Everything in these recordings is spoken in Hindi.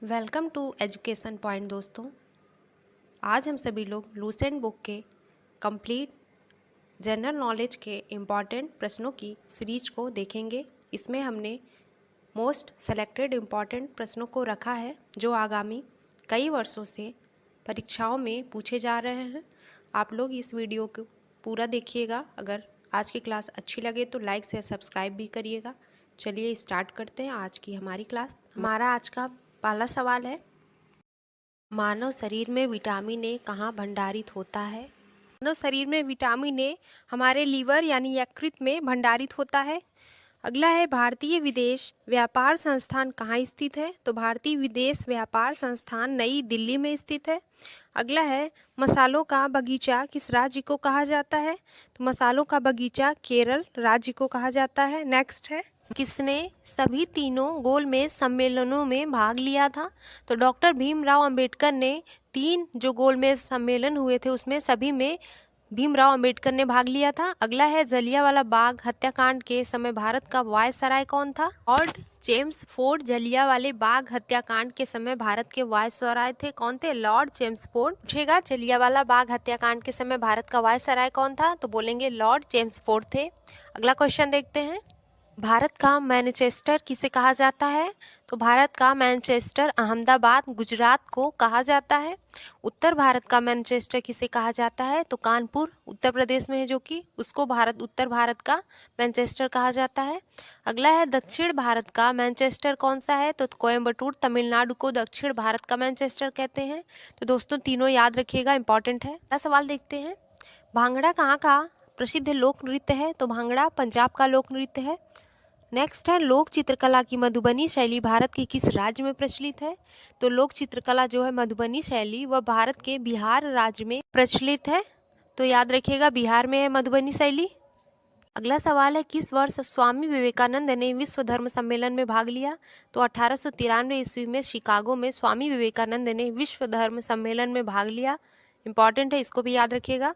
वेलकम टू एजुकेशन पॉइंट दोस्तों। आज हम सभी लोग लूसेंट बुक के कंप्लीट जनरल नॉलेज के इम्पॉर्टेंट प्रश्नों की सीरीज को देखेंगे। इसमें हमने मोस्ट सेलेक्टेड इम्पॉर्टेंट प्रश्नों को रखा है जो आगामी कई वर्षों से परीक्षाओं में पूछे जा रहे हैं। आप लोग इस वीडियो को पूरा देखिएगा। अगर आज की क्लास अच्छी लगे तो लाइक से सब्सक्राइब भी करिएगा। चलिए स्टार्ट करते हैं आज की हमारी क्लास। हमारा आज का पहला सवाल है, मानव शरीर में विटामिन ए कहाँ भंडारित होता है? मानव शरीर में विटामिन ए हमारे लीवर यानी यकृत में भंडारित होता है। अगला है, भारतीय विदेश व्यापार संस्थान कहाँ स्थित है? तो भारतीय विदेश व्यापार संस्थान नई दिल्ली में स्थित है। अगला है, मसालों का बगीचा किस राज्य को कहा जाता है? तो मसालों का बगीचा केरल राज्य को कहा जाता है। नेक्स्ट है, किसने सभी तीनों गोलमेज सम्मेलनों में भाग लिया था? तो डॉक्टर भीमराव अंबेडकर ने 3 जो गोलमेज सम्मेलन हुए थे उसमें सभी में भीमराव अंबेडकर ने भाग लिया था। अगला है, जलियांवाला बाग हत्याकांड के समय भारत का वायसराय कौन था? Lord Chelmsford. जलियांवाले बाग हत्याकांड के समय भारत के वायसराय थे। कौन थे? Lord Chelmsford. पूछेगा जलियांवाला बाग हत्याकांड के समय भारत का वायसराय कौन था? तो बोलेंगे लॉर्ड चेम्सफोर्ड थे। अगला क्वेश्चन देखते हैं, भारत का मैनचेस्टर किसे कहा जाता है? तो भारत का मैनचेस्टर अहमदाबाद गुजरात को कहा जाता है। उत्तर भारत का मैनचेस्टर किसे कहा जाता है? तो कानपुर उत्तर प्रदेश में है जो कि उसको उत्तर भारत का मैनचेस्टर कहा जाता है। अगला है, दक्षिण भारत का मैनचेस्टर कौन सा है? तो कोयम्बटूर तमिलनाडु को दक्षिण भारत का मैनचेस्टर कहते हैं। तो दोस्तों तीनों याद रखिएगा, इंपॉर्टेंट है। अगला सवाल देखते हैं, भांगड़ा कहाँ का प्रसिद्ध लोक नृत्य है? तो भांगड़ा पंजाब का लोक नृत्य है। नेक्स्ट है, लोक चित्रकला की मधुबनी शैली भारत के किस राज्य में प्रचलित है? तो लोक चित्रकला जो है मधुबनी शैली वह भारत के बिहार राज्य में प्रचलित है। तो याद रखिएगा बिहार में है मधुबनी शैली। अगला सवाल है, किस वर्ष स्वामी विवेकानंद ने विश्व धर्म सम्मेलन में भाग लिया? तो 1893 ईस्वी में शिकागो में स्वामी विवेकानंद ने विश्व धर्म सम्मेलन में भाग लिया। इंपॉर्टेंट है, इसको भी याद रखिएगा।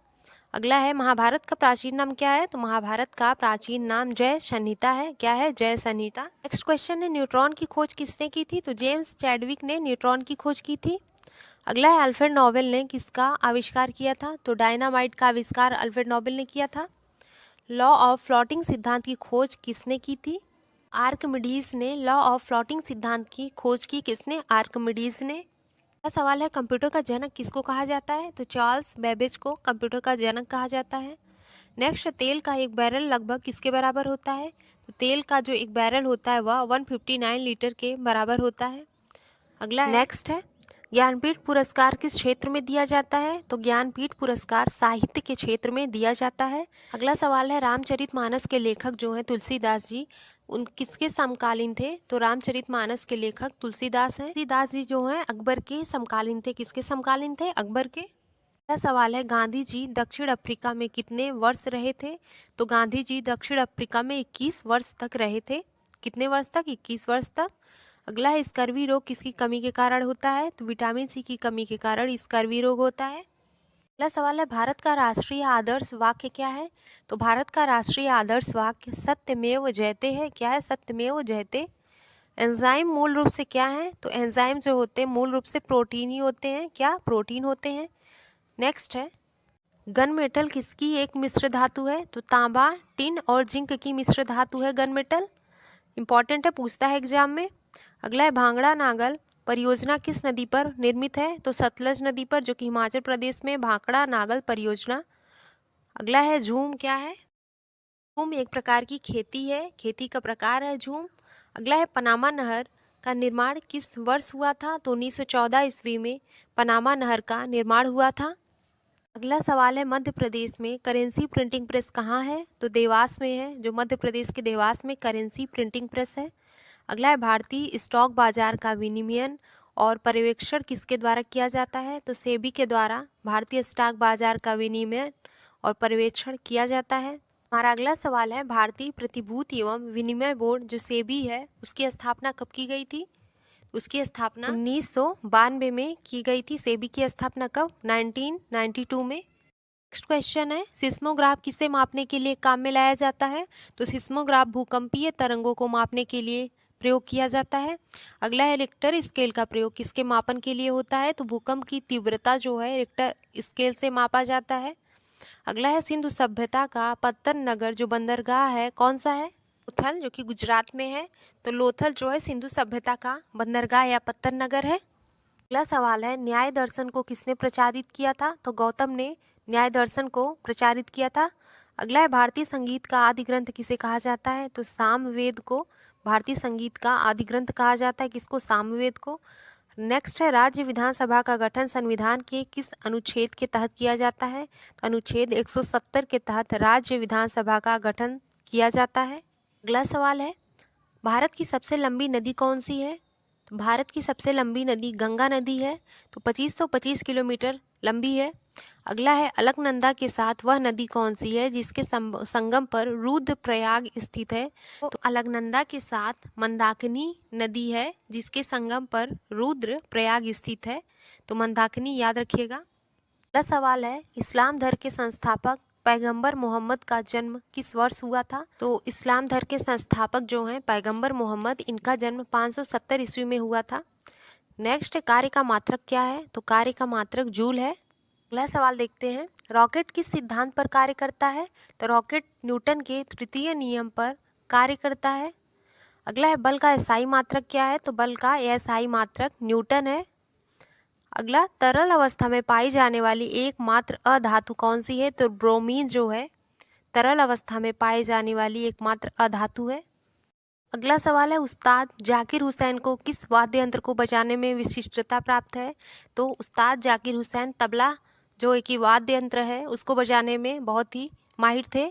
अगला है, महाभारत का प्राचीन नाम क्या है? तो महाभारत का प्राचीन नाम जय संहिता है। क्या है? जय संहिता। नेक्स्ट क्वेश्चन है, न्यूट्रॉन की खोज किसने की थी? तो जेम्स चैडविक ने न्यूट्रॉन की खोज की थी। अगला है, अल्फ्रेड नोबेल ने किसका आविष्कार किया था? तो डायनामाइट का आविष्कार अल्फ्रेड नोबेल ने किया था। लॉ ऑफ फ्लोटिंग सिद्धांत की खोज किसने की थी? आर्किमिडीज ने लॉ ऑफ फ्लोटिंग सिद्धांत की खोज की। किसने? आर्किमिडीज ने। अगला सवाल है, कंप्यूटर का जनक किसको कहा जाता है? तो चार्ल्स बेबेज को कंप्यूटर का जनक कहा जाता है। नेक्स्ट, तेल का एक बैरल लगभग किसके बराबर होता है? तो तेल का जो एक बैरल होता है वह 159 लीटर के बराबर होता है। अगला नेक्स्ट है, ज्ञानपीठ पुरस्कार किस क्षेत्र में दिया जाता है? तो ज्ञानपीठ पुरस्कार साहित्य के क्षेत्र में दिया जाता है। अगला सवाल है, रामचरितमानस के लेखक जो हैं तुलसीदास जी, उन किसके समकालीन थे? तो रामचरितमानस के लेखक तुलसीदास हैं। तुलसीदास जी जो हैं अकबर के समकालीन थे। किसके समकालीन थे? अकबर के। अगला सवाल है, गांधी जी दक्षिण अफ्रीका में कितने वर्ष रहे थे? तो गांधी जी दक्षिण अफ्रीका में 21 वर्ष तक रहे थे। कितने वर्ष तक? 21 वर्ष तक। अगला है, स्कर्वी रोग किसकी कमी के कारण होता है? तो विटामिन सी की कमी के कारण स्कर्वी रोग होता है। अगला सवाल है, भारत का राष्ट्रीय आदर्श वाक्य क्या है? तो भारत का राष्ट्रीय आदर्श वाक्य सत्यमेव जयते है। क्या है? सत्यमेव जयते। एंजाइम मूल रूप से क्या है? तो एंजाइम जो होते हैं मूल रूप से प्रोटीन ही होते हैं। क्या? प्रोटीन होते हैं। नेक्स्ट है, गन मेटल किसकी एक मिश्र धातु है? तो तांबा, टिन और जिंक की मिश्र धातु है गन मेटल। इंपॉर्टेंट है, पूछता है एग्जाम में। अगला है, भांगड़ा नागल परियोजना किस नदी पर निर्मित है? तो सतलज नदी पर, जो कि हिमाचल प्रदेश में भांगड़ा नागल परियोजना। अगला है, झूम क्या है? झूम एक प्रकार की खेती है, खेती का प्रकार है झूम। अगला है, पनामा नहर का निर्माण किस वर्ष हुआ था? तो 1914 ईस्वी में पनामा नहर का निर्माण हुआ था। अगला सवाल है, मध्य प्रदेश में करेंसी प्रिंटिंग प्रेस कहाँ है? तो देवास में है, जो मध्य प्रदेश के देवास में करेंसी प्रिंटिंग प्रेस है। अगला है, भारतीय स्टॉक बाजार का विनियमन और पर्यवेक्षण किसके द्वारा किया जाता है? तो सेबी के द्वारा भारतीय स्टॉक बाजार का विनियमन और पर्यवेक्षण किया जाता है। हमारा अगला सवाल है, भारतीय प्रतिभूति एवं विनिमय बोर्ड जो सेबी है उसकी स्थापना कब की गई थी? उसकी स्थापना 1992 में की गई थी। सेबी की स्थापना कब? 1992 में। नेक्स्ट क्वेश्चन है, सिस्मोग्राफ किसे मापने के लिए काम में लाया जाता है? तो सिस्मोग्राफ भूकंपीय तरंगों को मापने के लिए प्रयोग किया जाता है? अगला है रिक्टर स्केल का प्रयोग किसके मापन के लिए होता है? तो भूकंप की तीव्रता जो है रिक्टर स्केल से मापा जाता है। अगला है सिंधु सभ्यता का पत्तन नगर जो बंदरगाह है कौन सा है? लोथल जो कि गुजरात में है। तो लोथल जो है सिंधु सभ्यता का बंदरगाह या पत्तन नगर है। अगला सवाल है न्याय दर्शन को किसने प्रचारित किया था? तो गौतम ने न्याय दर्शन को प्रचारित किया था। अगला है भारतीय संगीत का आदि ग्रंथ किसे कहा जाता है? तो सामवेद को भारतीय संगीत का आदि ग्रंथ कहा जाता है। किसको? सामवेद को। नेक्स्ट है राज्य विधानसभा का गठन संविधान के किस अनुच्छेद के तहत किया जाता है? तो अनुच्छेद 170 के तहत राज्य विधानसभा का गठन किया जाता है। अगला सवाल है भारत की सबसे लंबी नदी कौन सी है? तो भारत की सबसे लंबी नदी गंगा नदी है। तो 2525 किलोमीटर लंबी है। अगला है अलकनंदा के साथ वह नदी कौन सी है जिसके संगम पर रुद्रप्रयाग स्थित है? तो अलकनंदा के साथ मंदाकिनी नदी है जिसके संगम पर रुद्रप्रयाग स्थित है। तो मंदाकिनी याद रखिएगा। अगला सवाल है इस्लाम धर्म के संस्थापक पैगंबर मोहम्मद का जन्म किस वर्ष हुआ था? तो इस्लाम धर्म के संस्थापक जो हैं पैगंबर मोहम्मद, इनका जन्म 570 ईस्वी में हुआ था। नेक्स्ट कार्य का मात्रक क्या है? तो कार्य का मात्रक जूल है। अगला सवाल देखते हैं रॉकेट किस सिद्धांत पर कार्य करता है? तो रॉकेट न्यूटन के तृतीय नियम पर कार्य करता है। अगला है बल का एसआई मात्रक क्या है? तो बल का एसआई मात्रक न्यूटन है। अगला तरल अवस्था में पाई जाने वाली एकमात्र अधातु कौन सी है? तो ब्रोमीन जो है तरल अवस्था में पाई जाने वाली एकमात्र अधातु है। अगला सवाल है उस्ताद जाकिर हुसैन को किस वाद्य यंत्र को बजाने में विशिष्टता प्राप्त है? तो उस्ताद जाकिर हुसैन तबला जो एक वाद्य यंत्र है उसको बजाने में बहुत ही माहिर थे।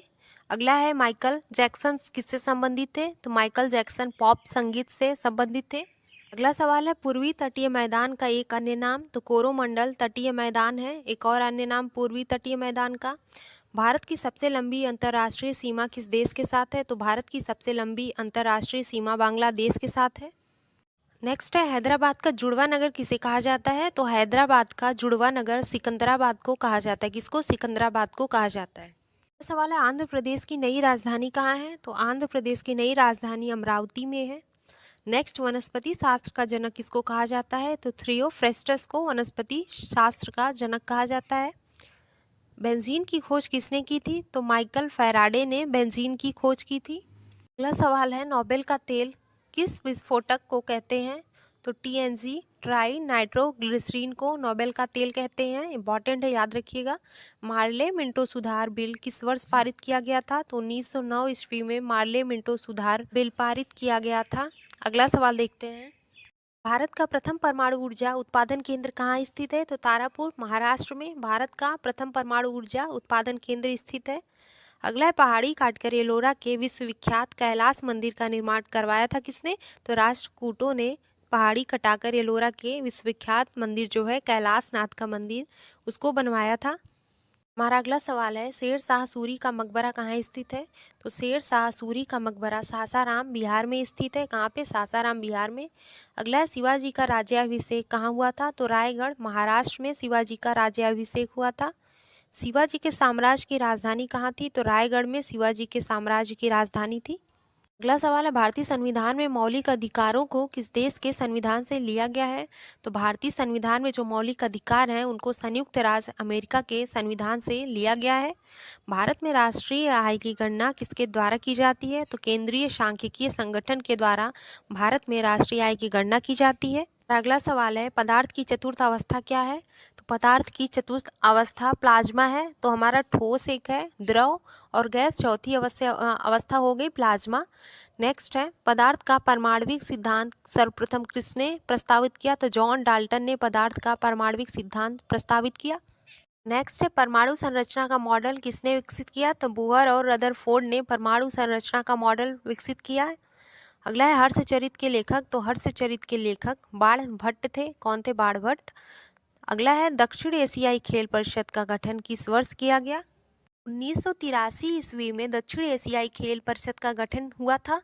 अगला है माइकल जैक्सन किससे संबंधित थे? तो माइकल जैक्सन पॉप संगीत से संबंधित थे। अगला सवाल है पूर्वी तटीय मैदान का एक अन्य नाम? तो कोरोमंडल तटीय मैदान है एक और अन्य नाम पूर्वी तटीय मैदान का। भारत की सबसे लंबी अंतर्राष्ट्रीय सीमा किस देश के साथ है? तो भारत की सबसे लंबी अंतर्राष्ट्रीय सीमा बांग्लादेश के साथ है। नेक्स्ट है हैदराबाद का जुड़वा नगर किसे कहा जाता है? तो हैदराबाद का जुड़वा नगर सिकंदराबाद को कहा जाता है। किसको? सिकंदराबाद को कहा जाता है। सवाल है आंध्र प्रदेश की नई राजधानी कहाँ है? तो आंध्र प्रदेश की नई राजधानी अमरावती में है। नेक्स्ट वनस्पति शास्त्र का जनक किसको कहा जाता है? तो थियोफ्रेस्टस को वनस्पति शास्त्र का जनक कहा जाता है। बेंजीन की खोज किसने की थी? तो माइकल फैराडे ने बेंजीन की खोज की थी। अगला सवाल है नोबेल का तेल किस विस्फोटक को कहते हैं? तो टीएनजी ट्राई नाइट्रोग्लिसरीन को नोबेल का तेल कहते हैं। इंपॉर्टेंट है याद रखिएगा। मार्ले मिंटो सुधार बिल किस वर्ष पारित किया गया था? तो 1909 ईस्वी में मार्ले मिंटो सुधार बिल पारित किया गया था। अगला सवाल देखते हैं भारत का प्रथम परमाणु ऊर्जा उत्पादन केंद्र कहाँ स्थित है? तो तारापुर महाराष्ट्र में भारत का प्रथम परमाणु ऊर्जा उत्पादन केंद्र स्थित है। अगला है पहाड़ी काटकर एलोरा के विश्वविख्यात कैलाश मंदिर का निर्माण करवाया था किसने? तो राष्ट्रकूटों ने पहाड़ी कटाकर एलोरा के विश्वविख्यात मंदिर जो है कैलाश नाथ का मंदिर उसको बनवाया था। हमारा अगला सवाल है शेर शाह सूरी का मकबरा कहाँ स्थित है? तो शेर शाह सूरी का मकबरा सासाराम बिहार में स्थित है। कहाँ पे? सासाराम बिहार में। अगला है शिवाजी का राज्याभिषेक कहाँ हुआ था? तो रायगढ़ महाराष्ट्र में शिवाजी का राज्याभिषेक हुआ था। शिवाजी के साम्राज्य की राजधानी कहाँ थी? तो रायगढ़ में शिवाजी के साम्राज्य की राजधानी थी। अगला सवाल है भारतीय संविधान में मौलिक अधिकारों को किस देश के संविधान से लिया गया है? तो भारतीय संविधान में जो मौलिक अधिकार हैं उनको संयुक्त राज्य अमेरिका के संविधान से लिया गया है। भारत में राष्ट्रीय आय की गणना किसके द्वारा की जाती है? तो केंद्रीय सांख्यिकीय संगठन के द्वारा भारत में राष्ट्रीय आय की गणना की जाती है। अगला सवाल है पदार्थ की चतुर्थ अवस्था क्या है? तो पदार्थ की चतुर्थ अवस्था प्लाज्मा है। तो हमारा ठोस एक है, द्रव और गैस चौथी अवस्था हो गई प्लाज्मा। नेक्स्ट है पदार्थ का परमाणविक सिद्धांत सर्वप्रथम किसने प्रस्तावित किया? तो जॉन डाल्टन ने पदार्थ का परमाणविक सिद्धांत प्रस्तावित किया। नेक्स्ट है परमाणु संरचना का मॉडल किसने विकसित किया? तो बोहर और रदरफोर्ड ने परमाणु संरचना का मॉडल विकसित किया है। अगला है हर्षचरित के लेखक। तो हर्षचरित के लेखक बाण भट्ट थे। कौन थे? बाण भट्ट। अगला है दक्षिण एशियाई खेल परिषद का गठन किस वर्ष किया गया? 1983 ईस्वी में दक्षिण एशियाई खेल परिषद का गठन हुआ था।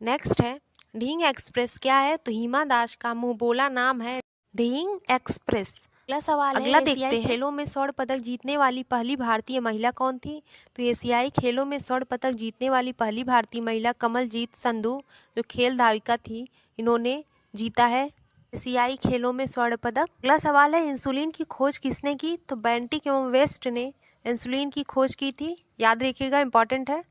नेक्स्ट है ढींग एक्सप्रेस क्या है? तो हिमा दास का मुंहबोला नाम है ढींग एक्सप्रेस। अगला सवाल है, अगला एशियाई देखते हैं, खेलों में स्वर्ण पदक जीतने वाली पहली भारतीय महिला कौन थी? तो एशियाई खेलों में स्वर्ण पदक जीतने वाली पहली भारतीय महिला कमलजीत संधू, जो खेल धाविका थी, इन्होंने जीता है एशियाई खेलों में स्वर्ण पदक। अगला सवाल है, इंसुलिन की खोज किसने की? तो बेंटिक एवं वेस्ट ने इंसुलिन की खोज की थी, याद रखिएगा, इंपॉर्टेंट है।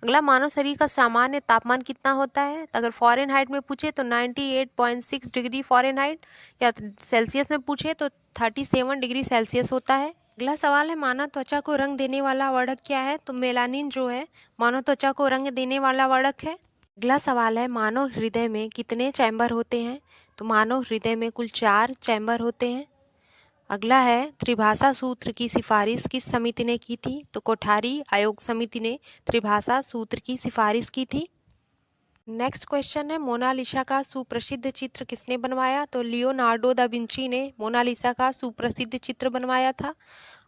अगला, मानव शरीर का सामान्य तापमान कितना होता है? तो अगर फ़ारेनहाइट में पूछे तो 98.6 डिग्री फ़ारेनहाइट, या सेल्सियस में पूछे तो 37 डिग्री सेल्सियस होता है। अगला सवाल है, मानव त्वचा को रंग देने वाला वर्णक क्या है? तो मेलानिन जो है मानव त्वचा को रंग देने वाला वर्णक है। अगला सवाल है, मानव हृदय में कितने चैम्बर होते हैं? तो मानव हृदय में कुल 4 चैम्बर होते हैं। अगला है, त्रिभाषा सूत्र की सिफारिश किस समिति ने की थी? तो कोठारी आयोग समिति ने त्रिभाषा सूत्र की सिफारिश की थी। नेक्स्ट क्वेश्चन है, मोनालिसा का सुप्रसिद्ध चित्र किसने बनवाया? तो लियोनार्डो दा विंची ने मोनालिसा का सुप्रसिद्ध चित्र बनवाया था।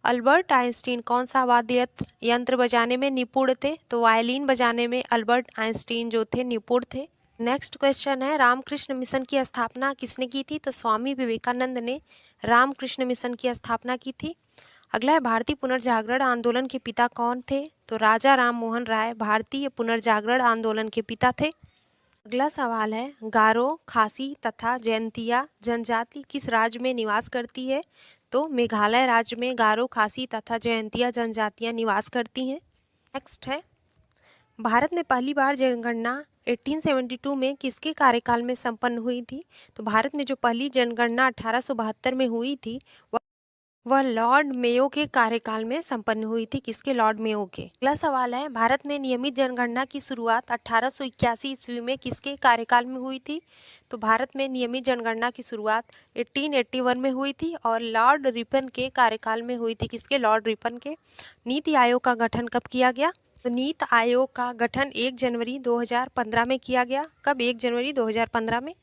अल्बर्ट आइंस्टीन कौन सा वाद्य यंत्र बजाने में निपुण थे? तो वायलिन बजाने में अल्बर्ट आइंस्टीन जो थे निपुण थे। नेक्स्ट क्वेश्चन है, रामकृष्ण मिशन की स्थापना किसने की थी? तो स्वामी विवेकानंद ने रामकृष्ण मिशन की स्थापना की थी। अगला है, भारतीय पुनर्जागरण आंदोलन के पिता कौन थे? तो राजा राम मोहन राय भारतीय पुनर्जागरण आंदोलन के पिता थे। अगला सवाल है, गारो, खासी तथा जयंतिया जनजाति किस राज्य में निवास करती है? तो मेघालय राज्य में गारो, खासी तथा जयंतिया जनजातियां निवास करती हैं। नेक्स्ट है, भारत में पहली बार जनगणना 1872 में किसके कार्यकाल में संपन्न हुई थी? तो भारत में जो पहली जनगणना 1872 में हुई थी वह लॉर्ड मेयो के कार्यकाल में संपन्न हुई थी। किसके? लॉर्ड मेयो के। अगला सवाल है, भारत में नियमित जनगणना की शुरुआत 1881 ईस्वी में किसके कार्यकाल में हुई थी? तो भारत में नियमित जनगणना की शुरुआत 1881 में हुई थी और लॉर्ड रिपन के कार्यकाल में हुई थी। किसके? लॉर्ड रिपन के। नीति आयोग का गठन कब किया गया? तो नीति आयोग का गठन 1 जनवरी 2015 में किया गया। कब? 1 जनवरी 2015 में।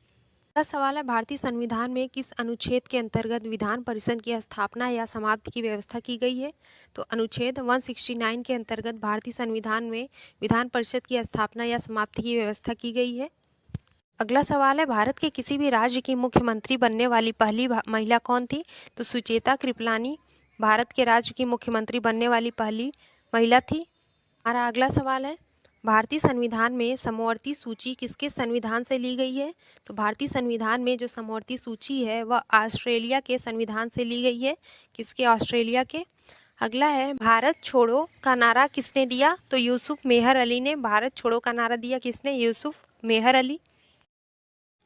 अगला सवाल है, भारतीय संविधान में किस अनुच्छेद के अंतर्गत विधान परिषद की स्थापना या समाप्ति की व्यवस्था की गई है? तो अनुच्छेद 169 के अंतर्गत भारतीय संविधान में विधान परिषद की स्थापना या समाप्ति की व्यवस्था की गई है। अगला सवाल है, भारत के किसी भी राज्य की मुख्यमंत्री बनने वाली पहली महिला कौन थी? तो सुचेता कृपलानी भारत के राज्य की मुख्यमंत्री बनने वाली पहली महिला थी। हमारा अगला सवाल है, भारतीय संविधान में समवर्ती सूची किसके संविधान से ली गई है? तो भारतीय संविधान में जो समवर्ती सूची है वह ऑस्ट्रेलिया के संविधान से ली गई है। किसके? ऑस्ट्रेलिया के। अगला है, भारत छोड़ो का नारा किसने दिया? तो यूसुफ मेहर अली ने भारत छोड़ो का नारा दिया। किसने? यूसुफ मेहर अली।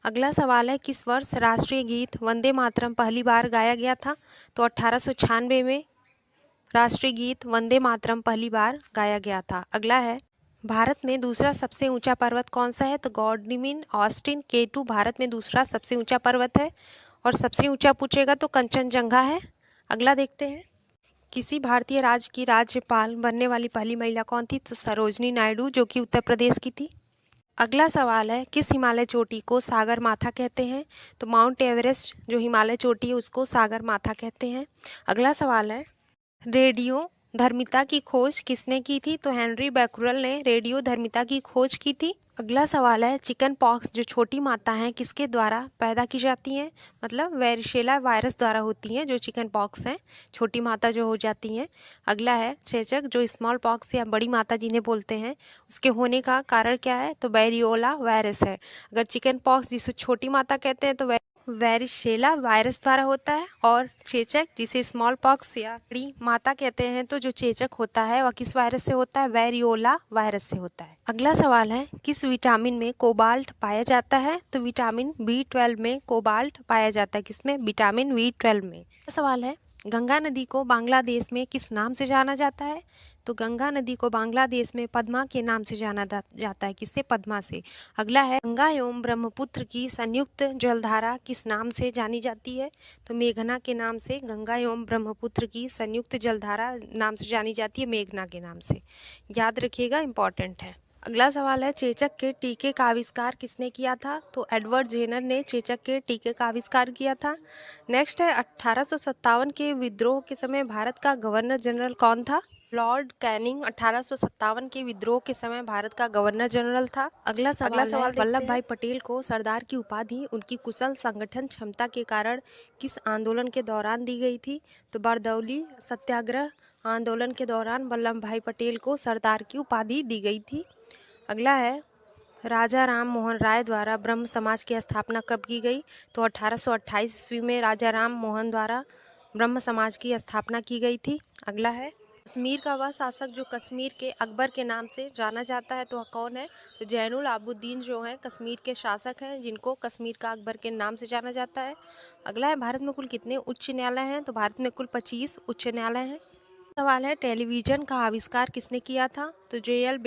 अगला सवाल है, किस वर्ष राष्ट्रीय गीत वंदे मातरम पहली बार गाया गया था? तो 1896 में राष्ट्रीय गीत वंदे मातरम पहली बार गाया गया था। अगला है, भारत में दूसरा सबसे ऊंचा पर्वत कौन सा है? तो गॉडमिन ऑस्टिन K2 भारत में दूसरा सबसे ऊंचा पर्वत है और सबसे ऊंचा पूछेगा तो कंचनजंगा है। अगला देखते हैं, किसी भारतीय राज्य की राज्यपाल बनने वाली पहली महिला कौन थी? तो सरोजनी नायडू जो कि उत्तर प्रदेश की थी। अगला सवाल है, किस हिमालय चोटी को सागर माथा कहते हैं? तो माउंट एवरेस्ट जो हिमालय चोटी है उसको सागर माथा कहते हैं। अगला सवाल है, रेडियो धर्मिता की खोज किसने की थी? तो हेनरी बैक्यूरेल ने रेडियो धर्मिता की खोज की थी। अगला सवाल है, चिकन पॉक्स जो छोटी माता हैं किसके द्वारा पैदा की जाती हैं? मतलब वेरिशेला वायरस द्वारा होती हैं जो चिकन पॉक्स हैं, छोटी माता जो हो जाती हैं। अगला है, चेचक जो स्मॉल पॉक्स या बड़ी माता जिन्हें बोलते हैं उसके होने का कारण क्या है? तो वेरियोला वायरस है। अगर चिकन पॉक्स जिसे छोटी माता कहते हैं तो वेरिशेला वायरस द्वारा होता है, और चेचक जिसे स्मॉल पॉक्स या बड़ी माता कहते हैं तो जो चेचक होता है वह किस वायरस से होता है? वेरियोला वायरस से होता है। अगला सवाल है, किस विटामिन में कोबाल्ट पाया जाता है? तो विटामिन B12 में कोबाल्ट पाया जाता है। किसमें? विटामिन B12 में। सवाल है, गंगा नदी को बांग्लादेश में किस नाम से जाना जाता है? तो गंगा नदी को बांग्लादेश में पद्मा के नाम से जाना जाता है। किससे? पद्मा से। अगला है, गंगा एवं ब्रह्मपुत्र की संयुक्त जलधारा किस नाम से जानी जाती है? तो मेघना के नाम से गंगा एवं ब्रह्मपुत्र की संयुक्त जलधारा नाम से जानी जाती है, मेघना के नाम से। याद रखिएगा, इंपॉर्टेंट है। अगला सवाल है, चेचक के टीके का आविष्कार किसने किया था? तो एडवर्ड जेनर ने चेचक के टीके का आविष्कार किया था। नेक्स्ट है, 1857 के विद्रोह के समय भारत का गवर्नर जनरल कौन था? लॉर्ड कैनिंग 1857 के विद्रोह के समय भारत का गवर्नर जनरल था। अगला सवाल है, वल्लभ भाई पटेल को सरदार की उपाधि उनकी कुशल संगठन क्षमता के कारण किस आंदोलन के दौरान दी गई थी? तो बारदौली सत्याग्रह आंदोलन के दौरान वल्लभ भाई पटेल को सरदार की उपाधि दी गई थी। अगला है, राजा राम मोहन राय द्वारा ब्रह्म समाज की स्थापना कब की गई? तो 1828 ईस्वी में राजा राम मोहन द्वारा ब्रह्म समाज की स्थापना की गई थी। अगला है, कश्मीर का वह शासक जो कश्मीर के अकबर के नाम से जाना जाता है, तो वह कौन है? तो जैनुल आबुद्दीन जो है कश्मीर के शासक हैं, जिनको कश्मीर का अकबर के नाम से जाना जाता है। अगला है, भारत में कुल कितने उच्च न्यायालय हैं? तो भारत में कुल 25 उच्च न्यायालय हैं। सवाल है, टेलीविज़न का आविष्कार किसने किया था? तो जे.एल.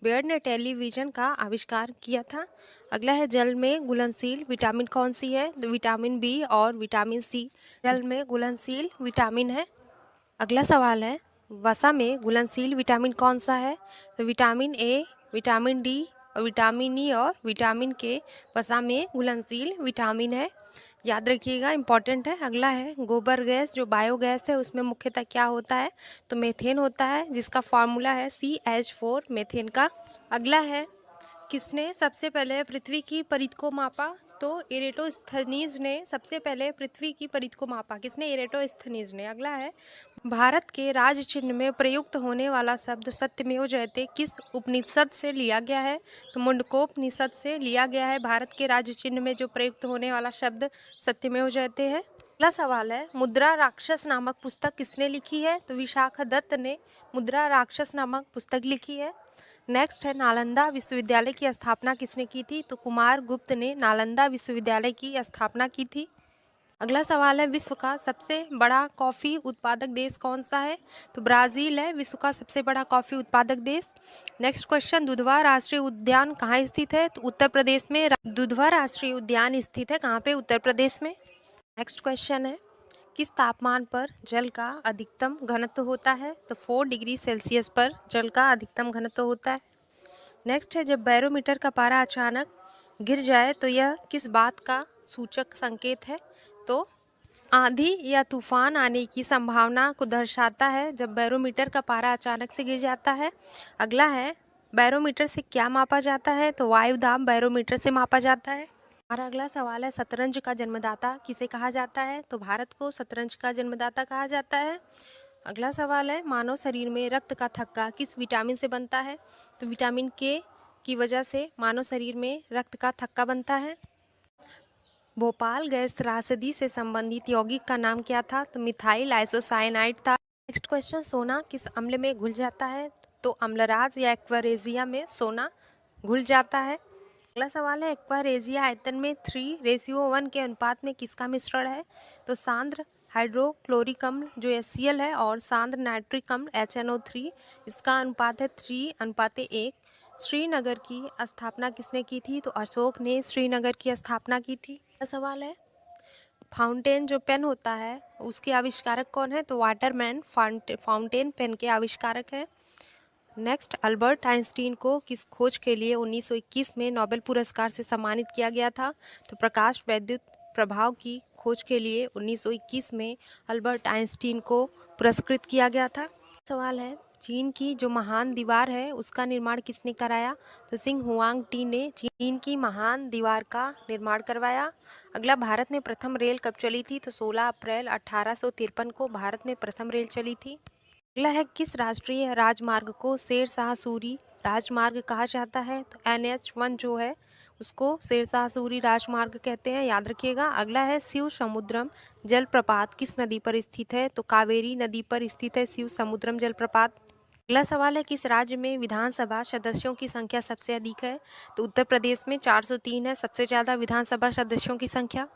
बेयर्ड ने टेलीविज़न का आविष्कार किया था। अगला है, जल में घुलनशील विटामिन कौन सी है? तो विटामिन बी और विटामिन सी जल में घुलनशील विटामिन है। अगला सवाल है, वसा में घुलनशील विटामिन कौन सा है? तो विटामिन ए, विटामिन डी और विटामिन ई और विटामिन के वसा में घुलनशील विटामिन है। याद रखिएगा, इंपॉर्टेंट है। अगला है, गोबर गैस जो बायोगैस है उसमें मुख्यतः क्या होता है? तो मीथेन होता है, जिसका फॉर्मूला है CH4 मीथेन का। अगला है, किसने सबसे पहले पृथ्वी की परिध को मापा? तो इरेटोस्थनीज ने सबसे पहले पृथ्वी की परिध को मापा। किसने? इरेटोस्थनीज ने। अगला है, भारत के राज्य चिन्ह में प्रयुक्त होने वाला शब्द सत्यमेव जयते किस उपनिषद से लिया गया है? तो मुंडकोपनिषद से लिया गया है। भारत के राज्य चिन्ह में जो प्रयुक्त होने वाला शब्द सत्यमेव जयते है। अगला सवाल है, मुद्रा राक्षस नामक पुस्तक किसने लिखी है? तो विशाखदत्त ने मुद्रा राक्षस नामक पुस्तक लिखी है। नेक्स्ट है, नालंदा विश्वविद्यालय की स्थापना किसने की थी? तो कुमार गुप्त ने नालंदा विश्वविद्यालय की स्थापना की थी। अगला सवाल है, विश्व का सबसे बड़ा कॉफ़ी उत्पादक देश कौन सा है? तो ब्राज़ील है विश्व का सबसे बड़ा कॉफ़ी उत्पादक देश। नेक्स्ट क्वेश्चन, दुधवा राष्ट्रीय उद्यान कहाँ स्थित है? तो उत्तर प्रदेश में दुधवा राष्ट्रीय उद्यान स्थित है। कहाँ पे? उत्तर प्रदेश में। नेक्स्ट क्वेश्चन है, किस तापमान पर जल का अधिकतम घनत्व होता है? तो 4 डिग्री सेल्सियस पर जल का अधिकतम घनत्व होता है। नेक्स्ट है, जब बैरोमीटर का पारा अचानक गिर जाए तो यह किस बात का सूचक संकेत है? तो आंधी या तूफान आने की संभावना को दर्शाता है जब बैरोमीटर का पारा अचानक से गिर जाता है। अगला है, बैरोमीटर से क्या मापा जाता है? तो वायु दाब बैरोमीटर से मापा जाता है। हमारा अगला सवाल है, शतरंज का जन्मदाता किसे कहा जाता है? तो भारत को शतरंज का जन्मदाता कहा जाता है। अगला सवाल है, मानव शरीर में रक्त का थक्का किस विटामिन से बनता है? तो विटामिन के की वजह से मानव शरीर में रक्त का थक्का बनता है। भोपाल गैस त्रासदी से संबंधित यौगिक का नाम क्या था? तो मिथाइल आइसोसाइनाइड था। नेक्स्ट क्वेश्चन, सोना किस अम्ल में घुल जाता है? तो अम्लराज या एक्वारेजिया में सोना घुल जाता है। अगला सवाल है, एक्वारेजिया आयतन में 3:1 के अनुपात में किसका मिश्रण है? तो सांद्र हाइड्रोक्लोरिक अम्ल जो HCl है और सांद्र नाइट्रिक अम्ल HNO3, इसका अनुपात है 3:1। श्रीनगर की स्थापना किसने की थी? तो अशोक ने श्रीनगर की स्थापना की थी। अगला सवाल है, फाउंटेन जो पेन होता है उसके आविष्कारक कौन है? तो वाटरमैन फाउंटेन पेन के आविष्कारक हैं। नेक्स्ट, अल्बर्ट आइंस्टीन को किस खोज के लिए 1921 में नोबेल पुरस्कार से सम्मानित किया गया था? तो प्रकाश वैद्युत प्रभाव की खोज के लिए 1921 में अल्बर्ट आइंस्टीन को पुरस्कृत किया गया था। सवाल है, चीन की जो महान दीवार है उसका निर्माण किसने कराया? तो सिंह हुआंग टी ने चीन की महान दीवार का निर्माण करवाया। अगला, भारत में प्रथम रेल कब चली थी? तो 16 अप्रैल 1853 को भारत में प्रथम रेल चली थी। अगला है, किस राष्ट्रीय राजमार्ग को शेरशाह सूरी राजमार्ग कहा जाता है? तो NH1 जो है उसको शेरशाह सूरी राजमार्ग कहते हैं, याद रखिएगा। अगला है, शिव समुद्रम जलप्रपात किस नदी पर स्थित है? तो कावेरी नदी पर स्थित है शिव समुद्रम जलप्रपात। अगला सवाल है, किस राज्य में विधानसभा सदस्यों की संख्या सबसे अधिक है? तो उत्तर प्रदेश में 403 है सबसे ज़्यादा विधानसभा सदस्यों की संख्या।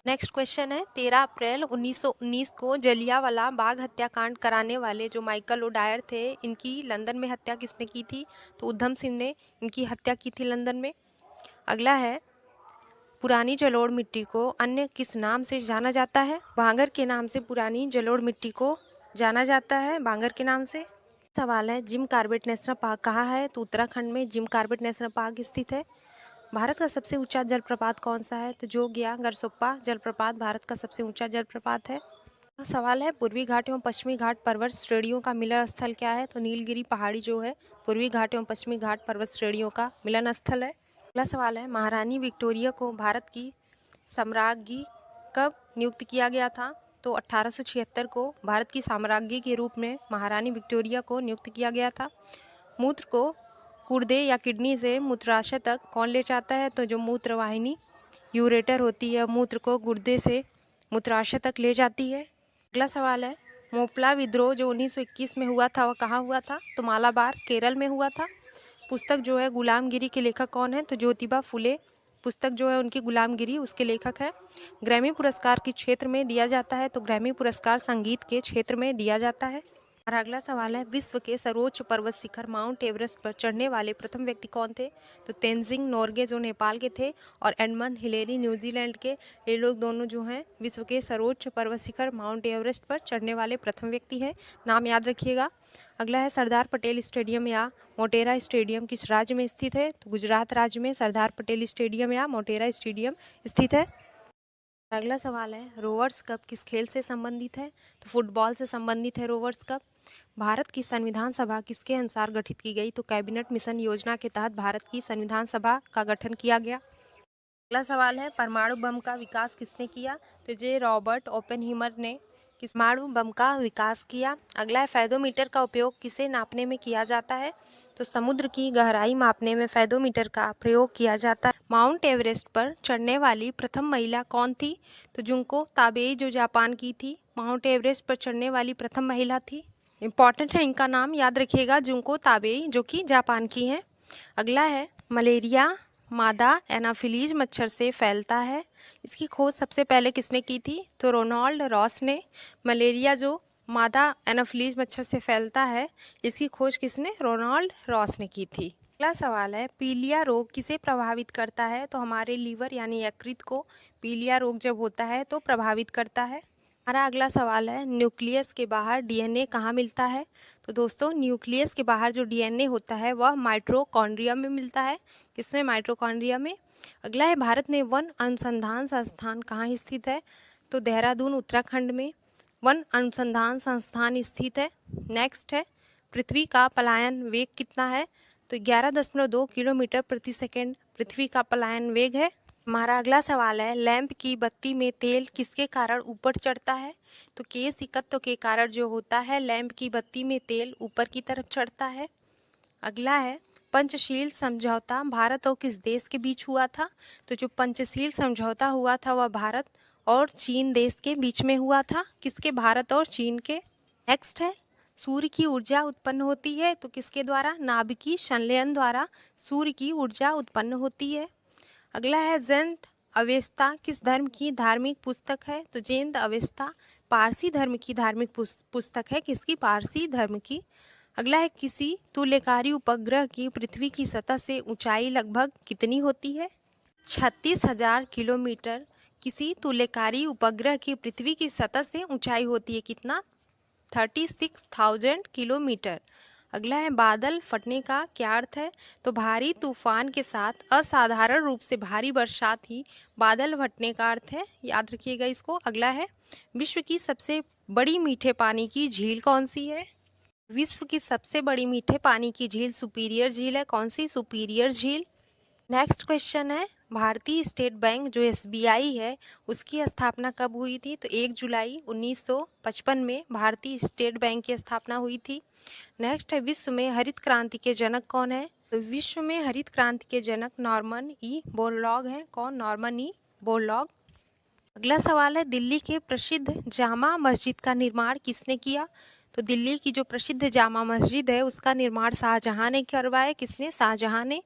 नेक्स्ट क्वेश्चन है, 13 अप्रैल 1919 को जलियांवाला बाग हत्याकांड कराने वाले जो माइकल ओडायर थे, इनकी लंदन में हत्या किसने की थी? तो उधम सिंह ने इनकी हत्या की थी लंदन में। अगला है, पुरानी जलोढ़ मिट्टी को अन्य किस नाम से जाना जाता है? भांगर के नाम से पुरानी जलोढ़ मिट्टी को जाना जाता है, भांगर के नाम से। सवाल है, जिम कॉर्बेट नेशनल पार्क कहाँ है? तो उत्तराखंड में जिम कॉर्बेट नेशनल पार्क स्थित है। भारत का सबसे ऊंचा जलप्रपात कौन सा है? तो जोगिया गरसोप्पा जलप्रपात भारत का सबसे ऊंचा जलप्रपात है। सवाल है पूर्वी घाट एवं पश्चिमी घाट पर्वत श्रेणियों का मिलन स्थल क्या है? तो नीलगिरी पहाड़ी जो है पूर्वी घाट एवं पश्चिमी घाट पर्वत श्रेणियों का मिलन स्थल है। अगला सवाल है महारानी विक्टोरिया को भारत की साम्राज्ञी कब नियुक्त किया गया था? तो 1876 को भारत की साम्राज्ञी के रूप में महारानी विक्टोरिया को नियुक्त किया गया था। मूत्र को गुर्दे या किडनी से मूत्राशय तक कौन ले जाता है? तो जो मूत्र वाहिनी यूरेटर होती है मूत्र को गुर्दे से मूत्राशय तक ले जाती है। अगला सवाल है मोपला विद्रोह जो 1921 में हुआ था वह कहाँ हुआ था? तो मालाबार केरल में हुआ था। पुस्तक जो है गुलामगिरी के लेखक कौन है? तो ज्योतिबा फुले पुस्तक जो है उनकी गुलामगिरी उसके लेखक है। ग्रैमी पुरस्कार किस क्षेत्र में दिया जाता है? तो ग्रैमी पुरस्कार संगीत के क्षेत्र में दिया जाता है। और अगला सवाल है विश्व के सर्वोच्च पर्वत शिखर माउंट एवरेस्ट पर चढ़ने वाले प्रथम व्यक्ति कौन थे? तो तेंजिंग नोर्गे जो नेपाल के थे और एडमंड हिलेरी न्यूजीलैंड के, ये लोग दोनों जो हैं विश्व के सर्वोच्च पर्वत शिखर माउंट एवरेस्ट पर चढ़ने वाले प्रथम व्यक्ति हैं। नाम याद रखिएगा। अगला है सरदार पटेल स्टेडियम या मोटेरा स्टेडियम किस राज्य में स्थित है? तो गुजरात राज्य में सरदार पटेल स्टेडियम या मोटेरा स्टेडियम स्थित है। अगला सवाल है रोवर्स कप किस खेल से संबंधित है? तो फुटबॉल से संबंधित है रोवर्स कप। भारत की संविधान सभा किसके अनुसार गठित की गई? तो कैबिनेट मिशन योजना के तहत भारत की संविधान सभा का गठन किया गया। अगला सवाल है परमाणु बम का विकास किसने किया? तो जे रॉबर्ट ओपेनहीमर ने किस परमाणु बम का विकास किया। अगला है फेदोमीटर का उपयोग किसे नापने में किया जाता है? तो समुद्र की गहराई मापने में फेदोमीटर का प्रयोग किया जाता है। माउंट एवरेस्ट पर चढ़ने वाली प्रथम महिला कौन थी? तो जुंको ताबेई जो जापान की थी माउंट एवरेस्ट पर चढ़ने वाली प्रथम महिला थी। इम्पॉर्टेंट है, इनका नाम याद रखिएगा, जुंको ताबेई जो कि जापान की हैं। अगला है मलेरिया मादा एनाफिलीज मच्छर से फैलता है, इसकी खोज सबसे पहले किसने की थी? तो रोनाल्ड रॉस ने। मलेरिया जो मादा एनाफिलीज मच्छर से फैलता है इसकी खोज किसने? रोनाल्ड रॉस ने की थी। अगला सवाल है पीलिया रोग किसे प्रभावित करता है? तो हमारे लीवर यानी यकृत को पीलिया रोग जब होता है तो प्रभावित करता है। हमारा अगला सवाल है न्यूक्लियस के बाहर डीएनए कहाँ मिलता है? तो दोस्तों न्यूक्लियस के बाहर जो डीएनए होता है वह माइटोकॉन्ड्रिया में मिलता है। किसमें? माइटोकॉन्ड्रिया में। अगला है भारत में वन अनुसंधान संस्थान कहाँ स्थित है? तो देहरादून उत्तराखंड में वन अनुसंधान संस्थान स्थित है। नेक्स्ट है पृथ्वी का पलायन वेग कितना है? तो 11.2 किलोमीटर प्रति सेकेंड पृथ्वी का पलायन वेग है। हमारा अगला सवाल है लैंप की बत्ती में तेल किसके कारण ऊपर चढ़ता है? तो केश एकत्व के कारण जो होता है लैंप की बत्ती में तेल ऊपर की तरफ चढ़ता है। अगला है पंचशील समझौता भारत और किस देश के बीच हुआ था? तो जो पंचशील समझौता हुआ था वह भारत और चीन देश के बीच में हुआ था। किसके? भारत और चीन के। नेक्स्ट है सूर्य की ऊर्जा उत्पन्न होती है तो किसके द्वारा? नाभिकीय संलयन द्वारा सूर्य की ऊर्जा उत्पन्न होती है। अगला है जैन अवेस्ता किस धर्म की धार्मिक पुस्तक है? तो जैन अवेस्ता पारसी धर्म की धार्मिक पुस्तक है। किसकी? पारसी धर्म की। अगला है किसी तुल्यकारी उपग्रह की पृथ्वी की सतह से ऊंचाई लगभग कितनी होती है? 36,000 किलोमीटर किसी तुल्यकारी उपग्रह की पृथ्वी की सतह से ऊंचाई होती है। कितना? 36,000 किलोमीटर। अगला है बादल फटने का क्या अर्थ है? तो भारी तूफान के साथ असाधारण रूप से भारी बरसात ही बादल फटने का अर्थ है, याद रखिएगा इसको। अगला है विश्व की सबसे बड़ी मीठे पानी की झील कौन सी है? विश्व की सबसे बड़ी मीठे पानी की झील सुपीरियर झील है। कौन सी? सुपीरियर झील। नेक्स्ट क्वेश्चन है भारतीय स्टेट बैंक जो एसबीआई है उसकी स्थापना कब हुई थी? तो 1 जुलाई 1955 में भारतीय स्टेट बैंक की स्थापना हुई थी। नेक्स्ट है विश्व में हरित क्रांति के जनक कौन है? तो विश्व में हरित क्रांति के जनक नॉर्मन ई बोरलॉग हैं। कौन? Norman E Borlaug. अगला सवाल है दिल्ली के प्रसिद्ध जामा मस्जिद का निर्माण किसने किया? तो दिल्ली की जो प्रसिद्ध जामा मस्जिद है उसका निर्माण शाहजहां ने करवाया। किसने? शाहजहां ने।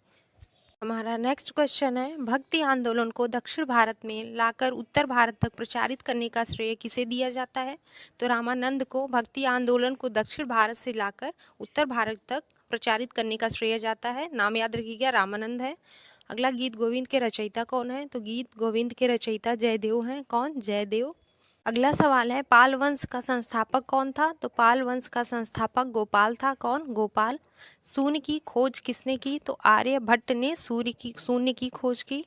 हमारा नेक्स्ट क्वेश्चन है भक्ति आंदोलन को दक्षिण भारत में लाकर उत्तर भारत तक प्रचारित करने का श्रेय किसे दिया जाता है? तो रामानंद को भक्ति आंदोलन को दक्षिण भारत से लाकर उत्तर भारत तक प्रचारित करने का श्रेय जाता है। नाम याद रखिएगा, रामानंद है। अगला गीत गोविंद के रचयिता कौन है? तो गीत गोविंद के रचयिता जयदेव हैं। कौन? जयदेव। अगला सवाल है पाल वंश का संस्थापक कौन था? तो पाल वंश का संस्थापक गोपाल था। कौन? गोपाल। शून्य की खोज किसने की? तो आर्यभट्ट ने शून्य की खोज की।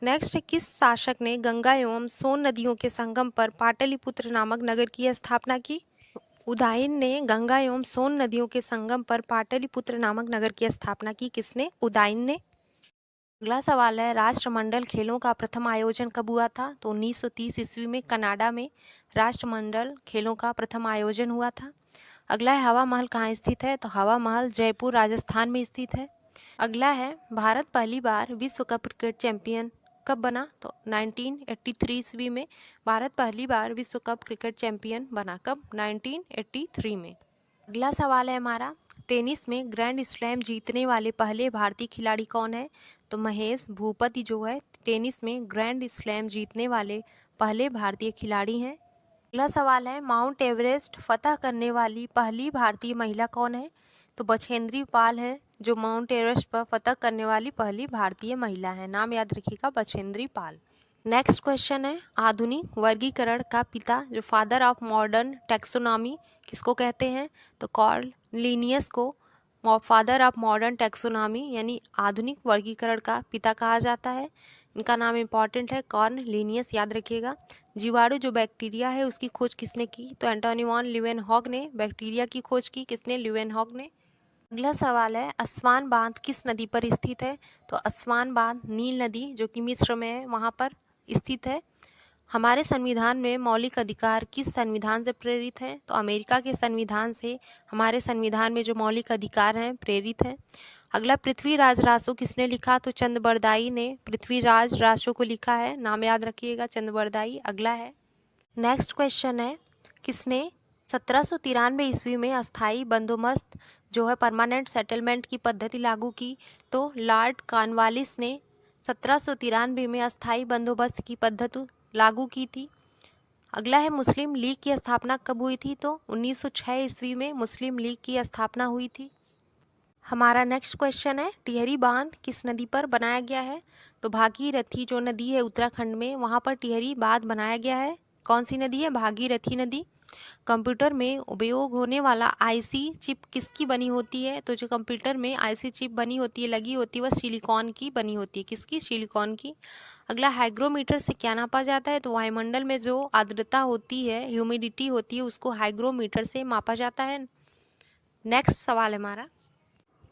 नेक्स्ट है, किस शासक ने गंगा एवं सोन नदियों के संगम पर पाटलिपुत्र नामक नगर की स्थापना की? उदयन ने गंगा एवं सोन नदियों के संगम पर पाटलिपुत्र नामक नगर की स्थापना की। किसने? उदयन ने। अगला सवाल है, राष्ट्रमंडल खेलों का प्रथम आयोजन कब हुआ था? तो 1930 ईस्वी में कनाडा में राष्ट्रमंडल खेलों का प्रथम आयोजन हुआ था। अगला है, हवा महल कहाँ स्थित है? तो हवा महल जयपुर राजस्थान में स्थित है। अगला है, भारत पहली बार विश्व कप क्रिकेट चैंपियन कब बना? तो 1983 ईस्वी में भारत पहली बार विश्व कप क्रिकेट चैंपियन बना। कब? 1983 में। अगला सवाल है हमारा, टेनिस में ग्रैंड स्लैम जीतने वाले पहले भारतीय खिलाड़ी कौन है? तो महेश भूपति जो है टेनिस में ग्रैंड स्लैम जीतने वाले पहले भारतीय खिलाड़ी हैं। अगला सवाल है, माउंट एवरेस्ट फतह करने वाली पहली भारतीय महिला कौन है? तो बछेंद्री पाल है जो माउंट एवरेस्ट पर फतह करने वाली पहली भारतीय महिला है। नाम याद रखिएगा, बछेंद्री पाल। नेक्स्ट क्वेश्चन है, आधुनिक वर्गीकरण का पिता जो फादर ऑफ मॉडर्न टैक्सोनॉमी किसको कहते हैं? तो कार्ल लिनियस को फादर ऑफ मॉडर्न टैक्सोनॉमी यानी आधुनिक वर्गीकरण का पिता कहा जाता है। इनका नाम इंपॉर्टेंट है, कार्ल लिनियस, याद रखिएगा। जीवाणु जो बैक्टीरिया है उसकी खोज किसने की? तो एंटोनी वॉन लीवेनहॉग ने बैक्टीरिया की खोज की। किसने? लीवेनहॉग ने। अगला सवाल है, अस्वान बांध किस नदी पर स्थित है? तो अस्वान बांध नील नदी जो कि मिस्र में है वहाँ पर स्थित है। हमारे संविधान में मौलिक अधिकार किस संविधान से प्रेरित हैं? तो अमेरिका के संविधान से हमारे संविधान में जो मौलिक अधिकार हैं प्रेरित हैं। अगला, पृथ्वीराज रासो किसने लिखा? तो चंद्रबरदाई ने पृथ्वीराज रासो को लिखा है। नाम याद रखिएगा, चंद्रबरदाई। अगला है, नेक्स्ट क्वेश्चन है, किसने 1793 ईस्वी में अस्थाई बंदोबस्त जो है परमानेंट सेटलमेंट की पद्धति लागू की? तो लॉर्ड कॉर्नवालिस ने 1793 में अस्थाई बंदोबस्त की पद्धति लागू की थी। अगला है, मुस्लिम लीग की स्थापना कब हुई थी? तो 1906 ईस्वी में मुस्लिम लीग की स्थापना हुई थी। हमारा नेक्स्ट क्वेश्चन है, टिहरी बांध किस नदी पर बनाया गया है? तो भागीरथी जो नदी है उत्तराखंड में वहाँ पर टिहरी बांध बनाया गया है। कौन सी नदी है? भागीरथी नदी। कंप्यूटर में उपयोग होने वाला आईसी चिप किसकी बनी होती है? तो जो कंप्यूटर में आईसी चिप बनी होती है, लगी होती है, वह सिलिकॉन की बनी होती है। किसकी? सिलिकॉन की। अगला, हाइग्रोमीटर से क्या नापा जाता है? तो वायुमंडल में जो आर्द्रता होती है, ह्यूमिडिटी होती है, उसको हाइग्रोमीटर से मापा जाता है। नेक्स्ट सवाल है हमारा,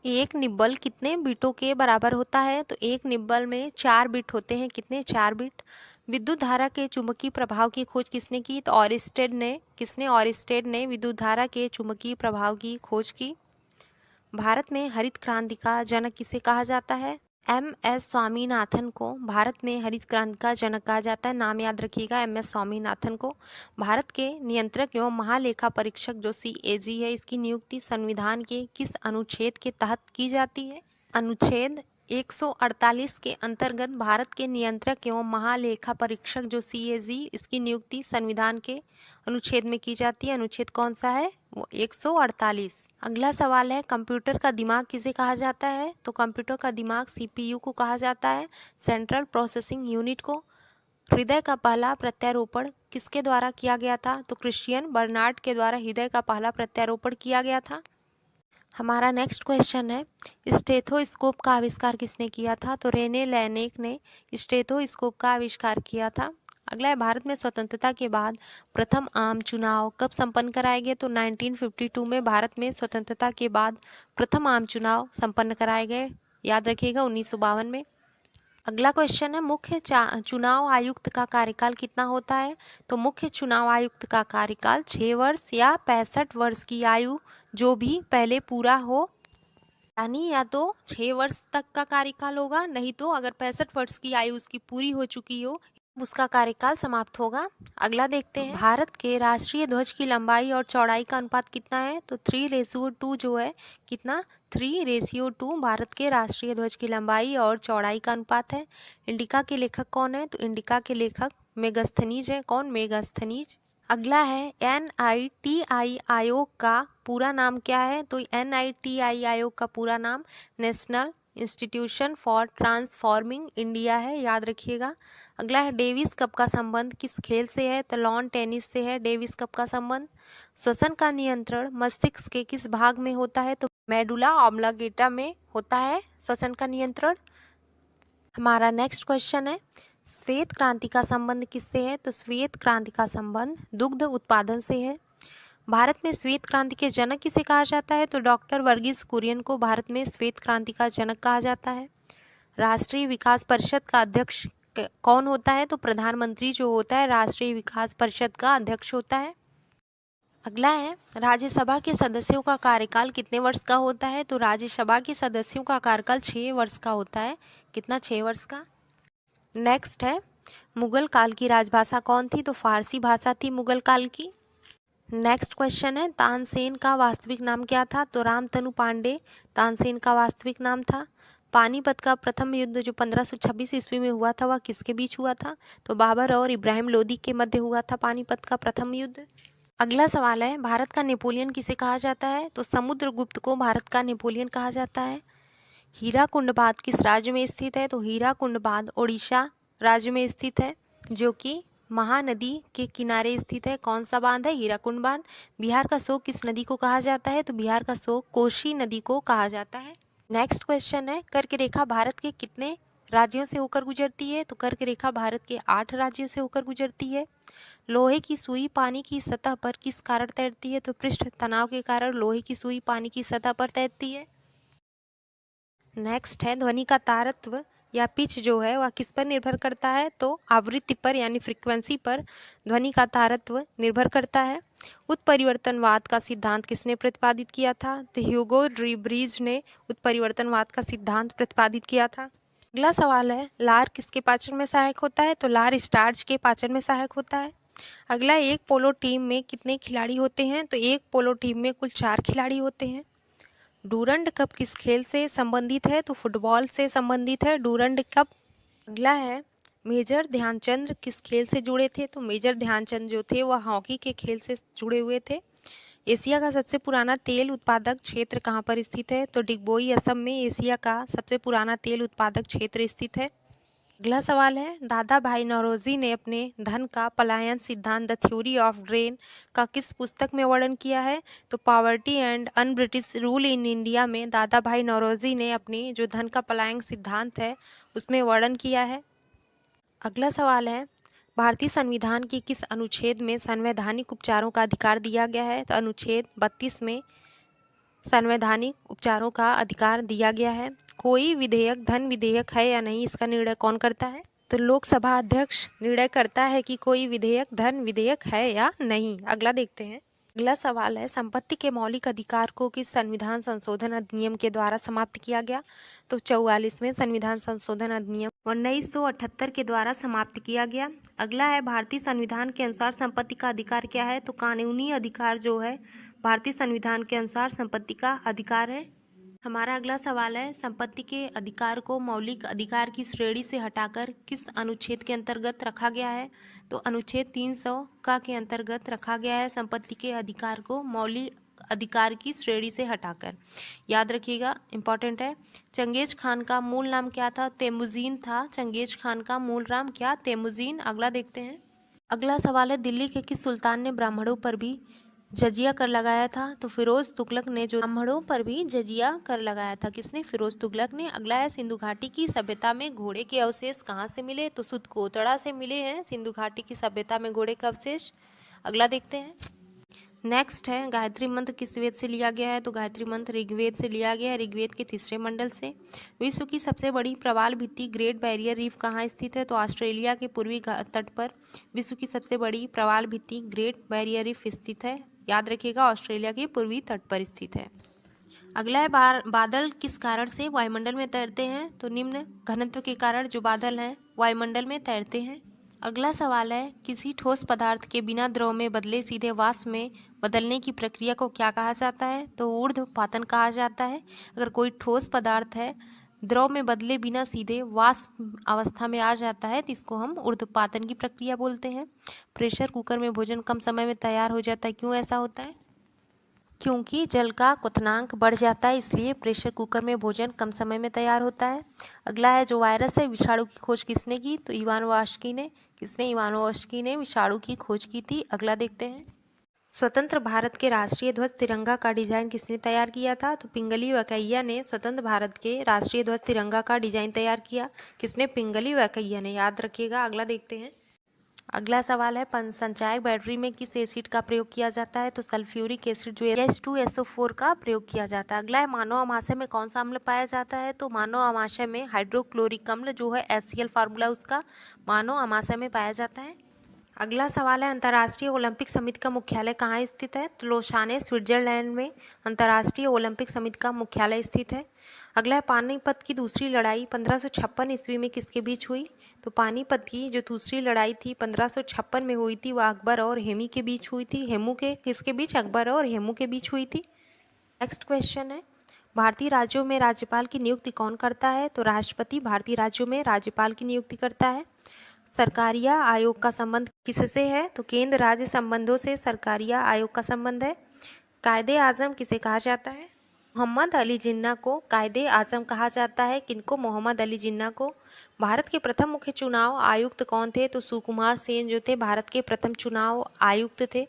एक निब्बल कितने बिटों के बराबर होता है? तो एक निब्बल में 4 बिट होते हैं। कितने? 4 बिट। विद्युत धारा के चुंबकीय प्रभाव की खोज किसने की? तो ऑरिस्टेड ने। किसने? ऑरिस्टेड ने विद्युत धारा के चुंबकीय प्रभाव की खोज की। भारत में हरित क्रांति का जनक किसे कहा जाता है? MS स्वामीनाथन को भारत में हरित क्रांति का जनक कहा जाता है। नाम याद रखिएगा, MS स्वामीनाथन को। भारत के नियंत्रक एवं महालेखा परीक्षक जो CAG है, इसकी नियुक्ति संविधान के किस अनुच्छेद के तहत की जाती है? अनुच्छेद 148 के अंतर्गत भारत के नियंत्रक एवं महालेखा परीक्षक जो CAG, इसकी नियुक्ति संविधान के अनुच्छेद में की जाती है। अनुच्छेद कौन सा है? वो 148। अगला सवाल है, कंप्यूटर का दिमाग किसे कहा जाता है? तो कंप्यूटर का दिमाग CPU को कहा जाता है, सेंट्रल प्रोसेसिंग यूनिट को। हृदय का पहला प्रत्यारोपण किसके द्वारा किया गया था? तो क्रिश्चियन बर्नार्ड के द्वारा हृदय का पहला प्रत्यारोपण किया गया था। हमारा नेक्स्ट क्वेश्चन है, स्टेथोस्कोप का आविष्कार किसने किया था? तो रेने लैनेक ने स्टेथोस्कोप का आविष्कार किया था। अगला है, भारत में स्वतंत्रता के बाद प्रथम आम चुनाव कब संपन्न कराए गए? तो 1952 में भारत में स्वतंत्रता के बाद प्रथम आम चुनाव संपन्न कराए गए। याद रखिएगा, 1952 में। अगला क्वेश्चन है, मुख्य चुनाव आयुक्त का कार्यकाल कितना होता है? तो मुख्य चुनाव आयुक्त का कार्यकाल 6 वर्ष या 65 वर्ष की आयु जो भी पहले पूरा हो, यानी या तो 6 वर्ष तक का कार्यकाल होगा, नहीं तो अगर 65 वर्ष की आयु उसकी पूरी हो चुकी हो उसका कार्यकाल समाप्त होगा। अगला देखते हैं, भारत के राष्ट्रीय ध्वज की लंबाई और चौड़ाई का अनुपात कितना है? तो 3:2 जो है, कितना? 3:2 भारत के राष्ट्रीय ध्वज की लंबाई और चौड़ाई का अनुपात है। इंडिका के लेखक कौन है? तो इंडिका के लेखक मेगास्थनीज है। कौन? मेगास्थनीज। अगला है, NITI आयोग का पूरा नाम क्या है? तो NITI आयोग का पूरा नाम national institution for transforming India है। याद रखिएगा। अगला है, डेविस कप का संबंध किस खेल से है? तो लॉन टेनिस से है डेविस कप का संबंध। श्वसन का नियंत्रण मस्तिष्क के किस भाग में होता है? तो मेडुला ऑब्लांगेटा में होता है श्वसन का नियंत्रण। हमारा नेक्स्ट क्वेश्चन है, श्वेत क्रांति का संबंध किससे है? तो श्वेत क्रांति का संबंध दुग्ध उत्पादन से है। भारत में श्वेत क्रांति के जनक किसे कहा जाता है? तो डॉक्टर वर्गीज कुरियन को भारत में श्वेत क्रांति का जनक कहा जाता है। राष्ट्रीय विकास परिषद का अध्यक्ष कौन होता है? तो प्रधानमंत्री जो होता है राष्ट्रीय विकास परिषद का अध्यक्ष होता है। अगला है, राज्यसभा के सदस्यों का कार्यकाल कितने वर्ष का होता है? तो राज्यसभा के सदस्यों का कार्यकाल 6 वर्ष का होता है। कितना? 6 वर्ष का। नेक्स्ट है, मुगल काल की राजभाषा कौन थी? तो फारसी भाषा थी मुगल काल की। नेक्स्ट क्वेश्चन है, तानसेन का वास्तविक नाम क्या था? तो रामतनु पांडे तानसेन का वास्तविक नाम था। पानीपत का प्रथम युद्ध जो 1526 ईस्वी में हुआ था वह किसके बीच हुआ था? तो बाबर और इब्राहिम लोदी के मध्य हुआ था पानीपत का प्रथम युद्ध। अगला सवाल है, भारत का नेपोलियन किसे कहा जाता है? तो समुद्रगुप्त को भारत का नेपोलियन कहा जाता है। हीराकुंड बांध किस राज्य में स्थित है? तो हीराकुंड बांध ओडिशा राज्य में स्थित है, जो कि महानदी के किनारे स्थित है। कौन सा बांध है? हीराकुंड बांध। बिहार का शोक किस नदी को कहा जाता है? तो बिहार का शोक कोसी नदी को कहा जाता है। नेक्स्ट क्वेश्चन है, कर्क रेखा भारत के कितने राज्यों से होकर गुजरती है? तो कर्क रेखा भारत के 8 राज्यों से होकर गुजरती है। लोहे की सुई पानी की सतह पर किस कारण तैरती है? तो पृष्ठ तनाव के कारण लोहे की सुई पानी की सतह पर तैरती है। नेक्स्ट है, ध्वनि का तारत्व या पिच जो है वह किस पर निर्भर करता है? तो आवृत्ति पर यानी फ्रीक्वेंसी पर ध्वनि का तारत्व निर्भर करता है। उत्परिवर्तनवाद का सिद्धांत किसने प्रतिपादित किया था? तो ह्यूगो ड्रीब्रीज ने उत्परिवर्तनवाद का सिद्धांत प्रतिपादित किया था। अगला सवाल है, लार किसके पाचन में सहायक होता है? तो लार स्टार्च के पाचन में सहायक होता है। अगला, एक पोलो टीम में कितने खिलाड़ी होते हैं? तो एक पोलो टीम में कुल 4 खिलाड़ी होते हैं। डूरंड कप किस खेल से संबंधित है? तो फुटबॉल से संबंधित है डूरंड कप। अगला है, मेजर ध्यानचंद किस खेल से जुड़े थे? तो मेजर ध्यानचंद जो थे वह हॉकी के खेल से जुड़े हुए थे। एशिया का सबसे पुराना तेल उत्पादक क्षेत्र कहाँ पर स्थित है? तो डिगबोई असम में एशिया का सबसे पुराना तेल उत्पादक क्षेत्र स्थित है। अगला सवाल है, दादा भाई नौरोजी ने अपने धन का पलायन सिद्धांत द थ्योरी ऑफ ड्रेन का किस पुस्तक में वर्णन किया है? तो poverty and un British rule in India में दादा भाई नौरोजी ने अपनी जो धन का पलायन सिद्धांत है उसमें वर्णन किया है। अगला सवाल है, भारतीय संविधान के किस अनुच्छेद में संवैधानिक उपचारों का अधिकार दिया गया है? तो अनुच्छेद 32 में संवैधानिक उपचारों का अधिकार दिया गया है। कोई विधेयक धन विधेयक है या नहीं, इसका निर्णय कौन करता है? तो लोकसभा अध्यक्ष निर्णय करता है कि कोई विधेयक धन विधेयक है या नहीं। अगला देखते हैं। अगला सवाल है, संपत्ति के मौलिक अधिकार को किस संविधान संशोधन अधिनियम के द्वारा समाप्त किया गया? तो 44वें संविधान संशोधन अधिनियम 1978 के द्वारा समाप्त किया गया। अगला है, भारतीय संविधान के अनुसार संपत्ति का अधिकार क्या है? तो कानूनी अधिकार जो है भारतीय संविधान के अनुसार संपत्ति का अधिकार है। हमारा अगला सवाल है, संपत्ति के अधिकार को मौलिक अधिकार की श्रेणी से हटाकर किस अनुच्छेद के अंतर्गत रखा गया है? तो अनुच्छेद 300 का के अंतर्गत रखा गया है संपत्ति के अधिकार को मौलिक अधिकार की श्रेणी से हटाकर। याद रखिएगा, इंपॉर्टेंट है। चंगेज खान का मूल नाम क्या था? तेमुजीन था। चंगेज खान का मूल नाम क्या? तेमुजीन। अगला देखते हैं। अगला सवाल है, दिल्ली के किस सुल्तान ने ब्राह्मणों पर भी जजिया कर लगाया था? तो फिरोज तुगलक ने जो ब्राह्मणों पर भी जजिया कर लगाया था। किसने? फिरोज तुगलक ने। अगला है, सिंधु घाटी की सभ्यता में घोड़े के अवशेष कहाँ से मिले? तो सुतकोतड़ा से मिले हैं सिंधु घाटी की सभ्यता में घोड़े के अवशेष। अगला देखते हैं। नेक्स्ट है, गायत्री मंत्र किस वेद से लिया गया है? तो गायत्री मंत्र ऋग्वेद से लिया गया है, ऋग्वेद के 3रे मंडल से। विश्व की सबसे बड़ी प्रवाल भित्ति ग्रेट बैरियर रीफ कहाँ स्थित है? तो ऑस्ट्रेलिया के पूर्वी तट पर विश्व की सबसे बड़ी प्रवाल भित्ति ग्रेट बैरियर रीफ स्थित है। याद रखिएगा, ऑस्ट्रेलिया के पूर्वी तट पर स्थित है। अगला है, बादल किस कारण से वायुमंडल में तैरते हैं? तो निम्न घनत्व के कारण जो बादल हैं वायुमंडल में तैरते हैं। अगला सवाल है, किसी ठोस पदार्थ के बिना द्रव में बदले सीधे वाष्प में बदलने की प्रक्रिया को क्या कहा जाता है? तो ऊर्ध्वपातन कहा जाता है। अगर कोई ठोस पदार्थ है द्रव में बदले बिना सीधे वाष्प अवस्था में आ जाता है तो इसको हम ऊर्ध्वपातन की प्रक्रिया बोलते हैं। प्रेशर कुकर में भोजन कम समय में तैयार हो जाता है। क्यों ऐसा होता है? क्योंकि जल का क्वथनांक बढ़ जाता है, इसलिए प्रेशर कुकर में भोजन कम समय में तैयार होता है। अगला है, जो वायरस है विषाणु की खोज किसने की? तो इवानोवास्की ने। किसने? इवानोवास्की ने विषाणु की खोज की थी। अगला देखते हैं। स्वतंत्र भारत के राष्ट्रीय ध्वज तिरंगा का डिजाइन किसने तैयार किया था? तो पिंगली वेंकैया ने स्वतंत्र भारत के राष्ट्रीय ध्वज तिरंगा का डिजाइन तैयार किया। किसने? पिंगली वेंकैया ने, याद रखिएगा। अगला देखते हैं। अगला सवाल है, संचायक बैटरी में किस एसिड का प्रयोग किया जाता है? तो सल्फ्यूरिक एसिड जो H2SO4 का प्रयोग किया जाता है। अगला है, मानव आमाशय में कौन सा अम्ल पाया जाता है? तो मानव आमाशय में हाइड्रोक्लोरिक अम्ल जो है HCl फार्मूला उसका मानव आमाशय में पाया जाता है। अगला सवाल है, अंतर्राष्ट्रीय ओलंपिक समिति का मुख्यालय कहाँ स्थित है? तो लोसाने स्विट्जरलैंड में अंतर्राष्ट्रीय ओलंपिक समिति का मुख्यालय स्थित है। अगला है, पानीपत की दूसरी लड़ाई 1556 ईस्वी में किसके बीच हुई? तो पानीपत की जो दूसरी लड़ाई थी 1556 में हुई थी, वह अकबर और हेमी के बीच हुई थी। हेमू के किसके बीच? अकबर और हेमू के बीच हुई थी। नेक्स्ट क्वेश्चन है, भारतीय राज्यों में राज्यपाल की नियुक्ति कौन करता है? तो राष्ट्रपति भारतीय राज्यों में राज्यपाल की नियुक्ति करता है। सरकारिया आयोग का संबंध किससे है? तो केंद्र राज्य संबंधों से सरकारिया आयोग का संबंध है। कायदे आजम किसे कहा जाता है? मोहम्मद अली जिन्ना को कायदे आजम कहा जाता है। किनको? मोहम्मद अली जिन्ना को। भारत के प्रथम मुख्य चुनाव आयुक्त कौन थे? तो सुकुमार सेन जो थे भारत के प्रथम चुनाव आयुक्त थे।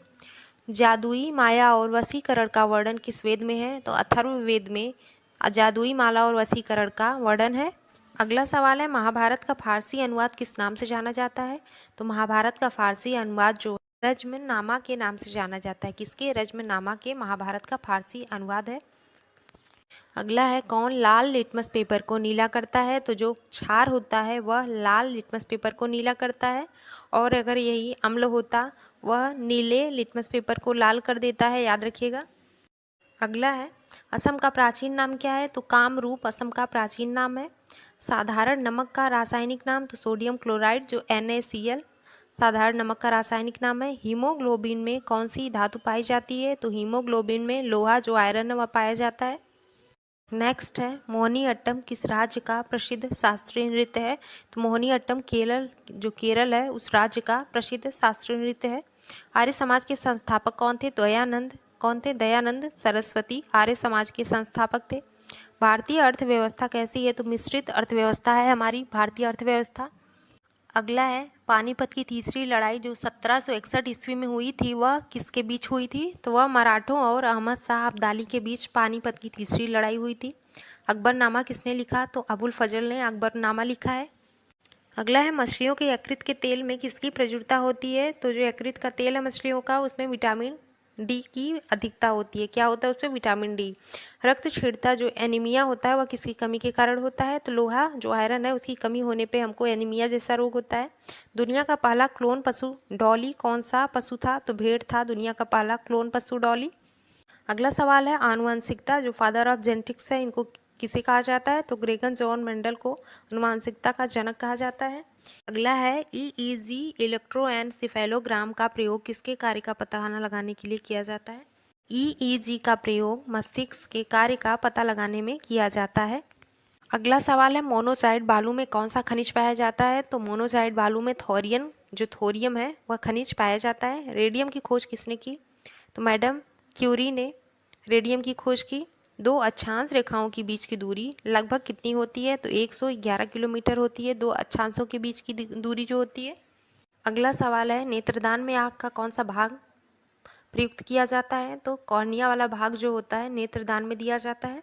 जादुई माया और वशीकरण का वर्णन किस वेद में है? तो अथर्ववेद में जादुई माला और वशीकरण का वर्णन है। अगला सवाल है, महाभारत का फारसी अनुवाद किस नाम से जाना जाता है? तो महाभारत का फारसी अनुवाद जो रजमनामा के नाम से जाना जाता है। किसके? रजमनामा के महाभारत का फारसी अनुवाद है। अगला है, कौन लाल लिटमस पेपर को नीला करता है? तो जो क्षार होता है वह लाल लिटमस पेपर को नीला करता है, और अगर यही अम्ल होता वह नीले लिटमस पेपर को लाल कर देता है, याद रखिएगा। अगला है, असम का प्राचीन नाम क्या है? तो कामरूप असम का प्राचीन नाम है। साधारण नमक का रासायनिक नाम? तो सोडियम क्लोराइड जो NaCl साधारण नमक का रासायनिक नाम है। हीमोग्लोबिन में कौन सी धातु पाई जाती है? तो हीमोग्लोबिन में लोहा जो आयरन है वह पाया जाता है। नेक्स्ट है, मोहिनीअट्टम किस राज्य का प्रसिद्ध शास्त्रीय नृत्य है? तो मोहिनीअट्टम केरल है उस राज्य का प्रसिद्ध शास्त्रीय नृत्य है। आर्य समाज के संस्थापक कौन थे? कौन थे? दयानंद सरस्वती आर्य समाज के संस्थापक थे। भारतीय अर्थव्यवस्था कैसी है? तो मिश्रित अर्थव्यवस्था है हमारी भारतीय अर्थव्यवस्था। अगला है, पानीपत की तीसरी लड़ाई जो 1761 ईस्वी में हुई थी वह किसके बीच हुई थी? तो वह मराठों और अहमद शाह अब्दाली के बीच पानीपत की तीसरी लड़ाई हुई थी। अकबरनामा किसने लिखा? तो अबुल फजल ने अकबरनामा लिखा है। अगला है, मछलियों के यकृत के तेल में किसकी प्रचुरता होती है? तो जो यकृत का तेल है मछलियों का उसमें विटामिन डी की अधिकता होती है। क्या होता है उसमें? Vitamin D. रक्त क्षीणता जो एनीमिया होता है वह किसकी कमी के कारण होता है? तो लोहा जो आयरन है उसकी कमी होने पे हमको एनीमिया जैसा रोग होता है। दुनिया का पहला क्लोन पशु डॉली कौन सा पशु था? तो भेड़ था दुनिया का पहला क्लोन पशु डॉली। अगला सवाल है, आनुवंशिकता जो फादर ऑफ जेनेटिक्स है इनको किसे कहा जाता है? तो ग्रेगन जॉन मेंडल को आनुवंशिकता का जनक कहा जाता है। अगला है, EEG इलेक्ट्रोएन्सेफेलोग्राम का प्रयोग किसके कार्य का पता लगाने के लिए किया जाता है? EEG का प्रयोग मस्तिष्क के कार्य का पता लगाने में किया जाता है। अगला सवाल है, मोनोसाइट बालू में कौन सा खनिज पाया जाता है? तो मोनोसाइट बालू में थोरियम है वह खनिज पाया जाता है। रेडियम की खोज किसने की? तो मैडम क्यूरी ने रेडियम की खोज की। दो अक्षांश रेखाओं के बीच की दूरी लगभग कितनी होती है? तो 111 किलोमीटर होती है दो अक्षांशों के बीच की दूरी जो होती है। अगला सवाल है, नेत्रदान में आँख का कौन सा भाग प्रयुक्त किया जाता है? तो कॉर्निया वाला भाग जो होता है नेत्रदान में दिया जाता है।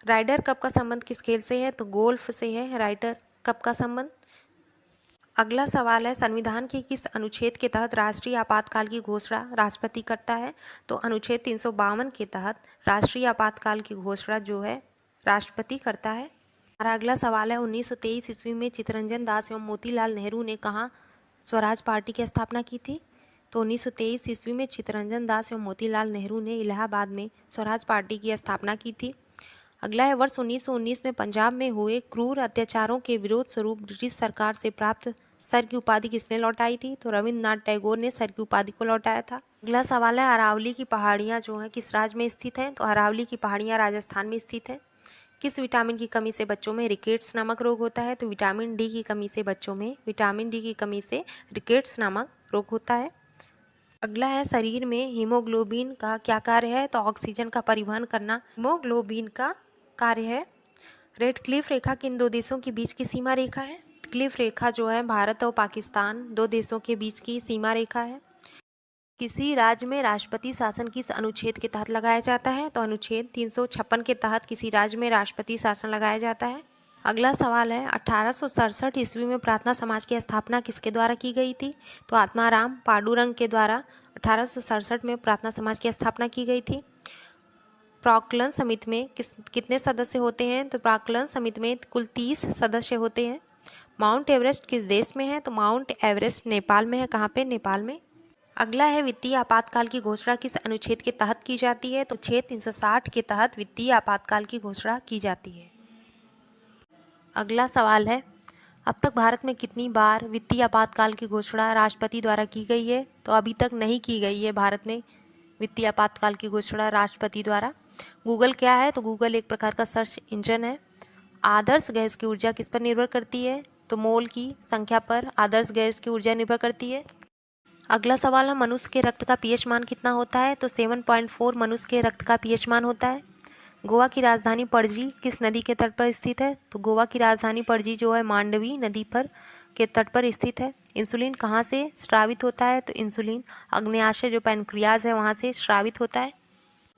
राइडर कप का संबंध किस खेल से है? तो गोल्फ से है राइडर कप का संबंध। अगला सवाल है, संविधान के किस अनुच्छेद के तहत राष्ट्रीय आपातकाल की घोषणा राष्ट्रपति करता है? तो अनुच्छेद 352 के तहत राष्ट्रीय आपातकाल की घोषणा जो है राष्ट्रपति करता है। हमारा अगला सवाल है, 1923 ईस्वी में चित्तरंजन दास एवं मोतीलाल नेहरू ने कहाँ स्वराज पार्टी की स्थापना की थी? तो 1923 ईस्वी में चित्तरंजन दास एवं मोतीलाल नेहरू ने इलाहाबाद में स्वराज पार्टी की स्थापना की थी। अगला है, वर्ष 1919 में पंजाब में हुए क्रूर अत्याचारों के विरोध स्वरूप ब्रिटिश सरकार से प्राप्त सर की उपाधि किसने लौटाई थी? तो रविन्द्रनाथ टैगोर ने सर की उपाधि को लौटाया था। अगला सवाल है, अरावली की पहाड़ियाँ जो हैं किस राज्य में स्थित हैं? तो अरावली की पहाड़ियाँ राजस्थान में स्थित हैं। किस विटामिन की कमी से बच्चों में रिकेट्स नामक रोग होता है? तो विटामिन डी की कमी से बच्चों में रिकेट्स नामक रोग होता है। अगला है, शरीर में हीमोग्लोबिन का क्या कार्य है? तो ऑक्सीजन का परिवहन करना हीमोग्लोबिन का कार्य है। रेड क्लिफ रेखा किन दो देशों के बीच की सीमा रेखा है? क्लिफ रेखा जो है भारत और पाकिस्तान दो देशों के बीच की सीमा रेखा है। किसी राज्य में राष्ट्रपति शासन किस अनुच्छेद के तहत लगाया जाता है? तो अनुच्छेद 356 के तहत किसी राज्य में राष्ट्रपति शासन लगाया जाता है। अगला सवाल है 1867 ईस्वी में प्रार्थना समाज की स्थापना किसके द्वारा की गई थी? तो आत्माराम पांडुरंग के द्वारा 1867 में प्रार्थना समाज की स्थापना की गई थी। प्राक्कलन समिति में कितने सदस्य होते हैं? तो प्राक्कलन समिति में कुल 30 सदस्य होते हैं। माउंट एवरेस्ट किस देश में है? तो माउंट एवरेस्ट नेपाल में है। कहाँ पे? नेपाल में। अगला है वित्तीय आपातकाल की घोषणा किस अनुच्छेद के तहत की जाती है? तो अनुच्छेद 360 के तहत वित्तीय आपातकाल की घोषणा की जाती है। अगला सवाल है अब तक भारत में कितनी बार वित्तीय आपातकाल की घोषणा राष्ट्रपति द्वारा की गई है? तो अभी तक नहीं की गई है भारत में वित्तीय आपातकाल की घोषणा राष्ट्रपति द्वारा। गूगल क्या है? तो गूगल एक प्रकार का सर्च इंजन है। आदर्श गैस की ऊर्जा किस पर निर्भर करती है? तो मोल की संख्या पर आदर्श गैस की ऊर्जा निर्भर करती है। अगला सवाल है मनुष्य के रक्त का पीएच मान कितना होता है? तो 7.4 मनुष्य के रक्त का पीएच मान होता है। गोवा की राजधानी पणजी किस नदी के तट पर स्थित है? तो गोवा की राजधानी पणजी जो है मांडवी नदी पर के तट पर स्थित है। इंसुलिन कहाँ से स्रावित होता है? तो इंसुलिन अग्न्याशय जो पैनक्रियाज है वहाँ से स्रावित होता है।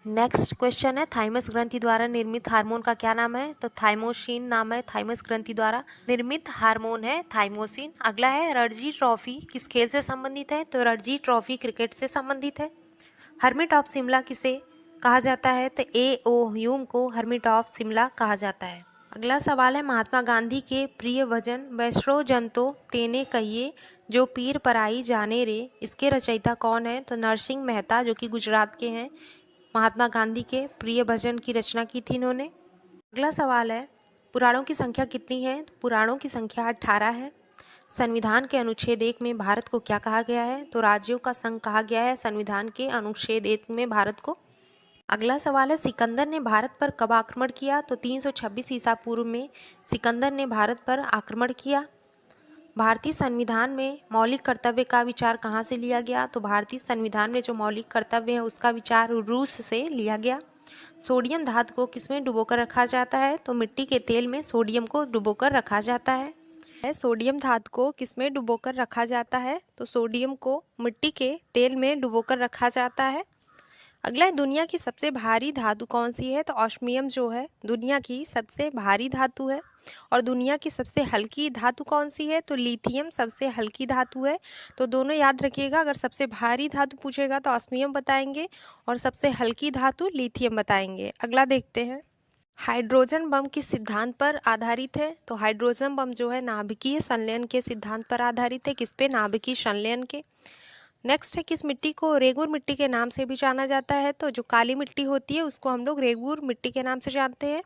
नेक्स्ट क्वेश्चन है थाइमस ग्रंथि द्वारा निर्मित हार्मोन का क्या नाम है? तो थाइमोसिन नाम है थाइमस ग्रंथि द्वारा निर्मित हार्मोन है थाइमोसिन। अगला है रणजी ट्रॉफी किस खेल से संबंधित है? तो रणजी ट्रॉफी क्रिकेट से संबंधित है। हर्मिट ऑफ शिमला किसे कहा जाता है? तो ए.ओ. ह्यूम को हर्मिट ऑफ शिमला कहा जाता है। अगला सवाल है महात्मा गांधी के प्रिय भजन वैष्णो जन तो तेने कहिए जो पीर पराई जाने रे, इसके रचयिता कौन है? तो नरसिंह मेहता जो कि गुजरात के हैं। महात्मा गांधी के प्रिय भजन की रचना की थी इन्होंने। अगला सवाल है पुराणों की संख्या कितनी है? तो पुराणों की संख्या 18 है। संविधान के अनुच्छेद 1 में भारत को क्या कहा गया है? तो राज्यों का संघ कहा गया है संविधान के अनुच्छेद 1 में भारत को। अगला सवाल है सिकंदर ने भारत पर कब आक्रमण किया? तो 326 ईसा पूर्व में सिकंदर ने भारत पर आक्रमण किया। भारतीय संविधान में मौलिक कर्तव्य का विचार कहाँ से लिया गया? तो भारतीय संविधान में जो मौलिक कर्तव्य है उसका विचार रूस से लिया गया। सोडियम धातु को किसमें डुबोकर रखा जाता है? तो मिट्टी के तेल में सोडियम को डुबोकर रखा जाता है। सोडियम धातु को किसमें डुबोकर रखा जाता है? तो सोडियम को मिट्टी के तेल में डुबोकर रखा जाता है। अगला है दुनिया की सबसे भारी धातु कौन सी है? तो ऑस्मियम जो है दुनिया की सबसे भारी धातु है। और दुनिया की सबसे हल्की धातु कौन सी है? तो लिथियम सबसे हल्की धातु है। तो दोनों याद रखिएगा, अगर सबसे भारी धातु पूछेगा तो ऑस्मियम बताएंगे और सबसे हल्की धातु लिथियम बताएंगे। अगला देखते हैं हाइड्रोजन बम किस सिद्धांत पर आधारित है? तो हाइड्रोजन बम जो है नाभिकीय संलयन के सिद्धांत पर आधारित है। किस पे? नाभिकीय संलयन के। नेक्स्ट है किस मिट्टी को रेगुर मिट्टी के नाम से भी जाना जाता है? तो जो काली मिट्टी होती है उसको हम लोग रेगुर मिट्टी के नाम से जानते हैं।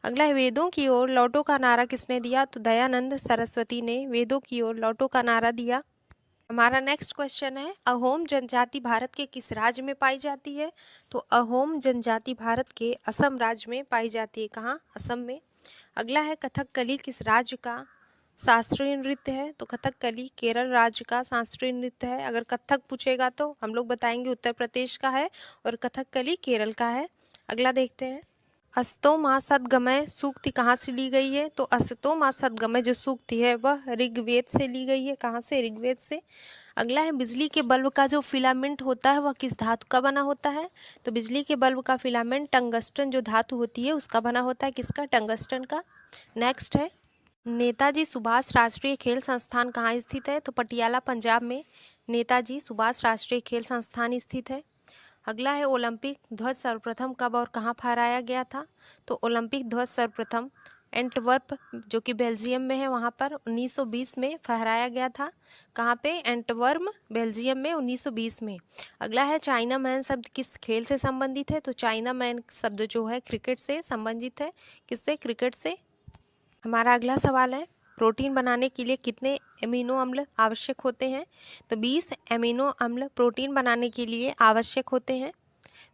अगला है वेदों की ओर लौटो का नारा किसने दिया? तो दयानंद सरस्वती ने वेदों की ओर लौटो का नारा दिया। हमारा नेक्स्ट क्वेश्चन है अहोम जनजाति भारत के किस राज्य में पाई जाती है? तो अहोम जनजाति भारत के असम राज्य में पाई जाती है। कहाँ? असम में। अगला है कथकली किस राज्य का शास्त्रीय नृत्य है? तो कथकली केरल राज्य का शास्त्रीय नृत्य है। अगर कथक पूछेगा तो हम लोग बताएंगे उत्तर प्रदेश का है और कथकली केरल का है। अगला देखते हैं अस्तो मा सदगमय सूक्ति कहाँ से ली गई है? तो अस्तो मा सदगमय जो सूक्ति है वह ऋग्वेद से ली गई है। कहाँ से? ऋग्वेद से। अगला है बिजली के बल्ब का जो फिलामेंट होता है वह किस धातु का बना होता है? तो बिजली के बल्ब का फिलामेंट टंगस्टन जो धातु होती है उसका बना होता है। किसका? टंगस्टन का। नेक्स्ट है नेताजी सुभाष राष्ट्रीय खेल संस्थान कहाँ स्थित है? तो पटियाला पंजाब में नेताजी सुभाष राष्ट्रीय खेल संस्थान स्थित है। अगला है ओलंपिक ध्वज सर्वप्रथम कब और कहाँ फहराया गया था? तो ओलंपिक ध्वज सर्वप्रथम एंटवर्प जो कि बेल्जियम में है वहाँ पर 1920 में फहराया गया था। कहाँ पे? एंटवर्प बेल्जियम में 1920 में। अगला है चाइना मैन शब्द किस खेल से संबंधित है? तो चाइना मैन शब्द जो है क्रिकेट से संबंधित है। किससे? क्रिकेट से। हमारा अगला सवाल है प्रोटीन बनाने के लिए कितने एमिनो अम्ल आवश्यक होते हैं? तो 20 एमिनो अम्ल प्रोटीन बनाने के लिए आवश्यक होते हैं।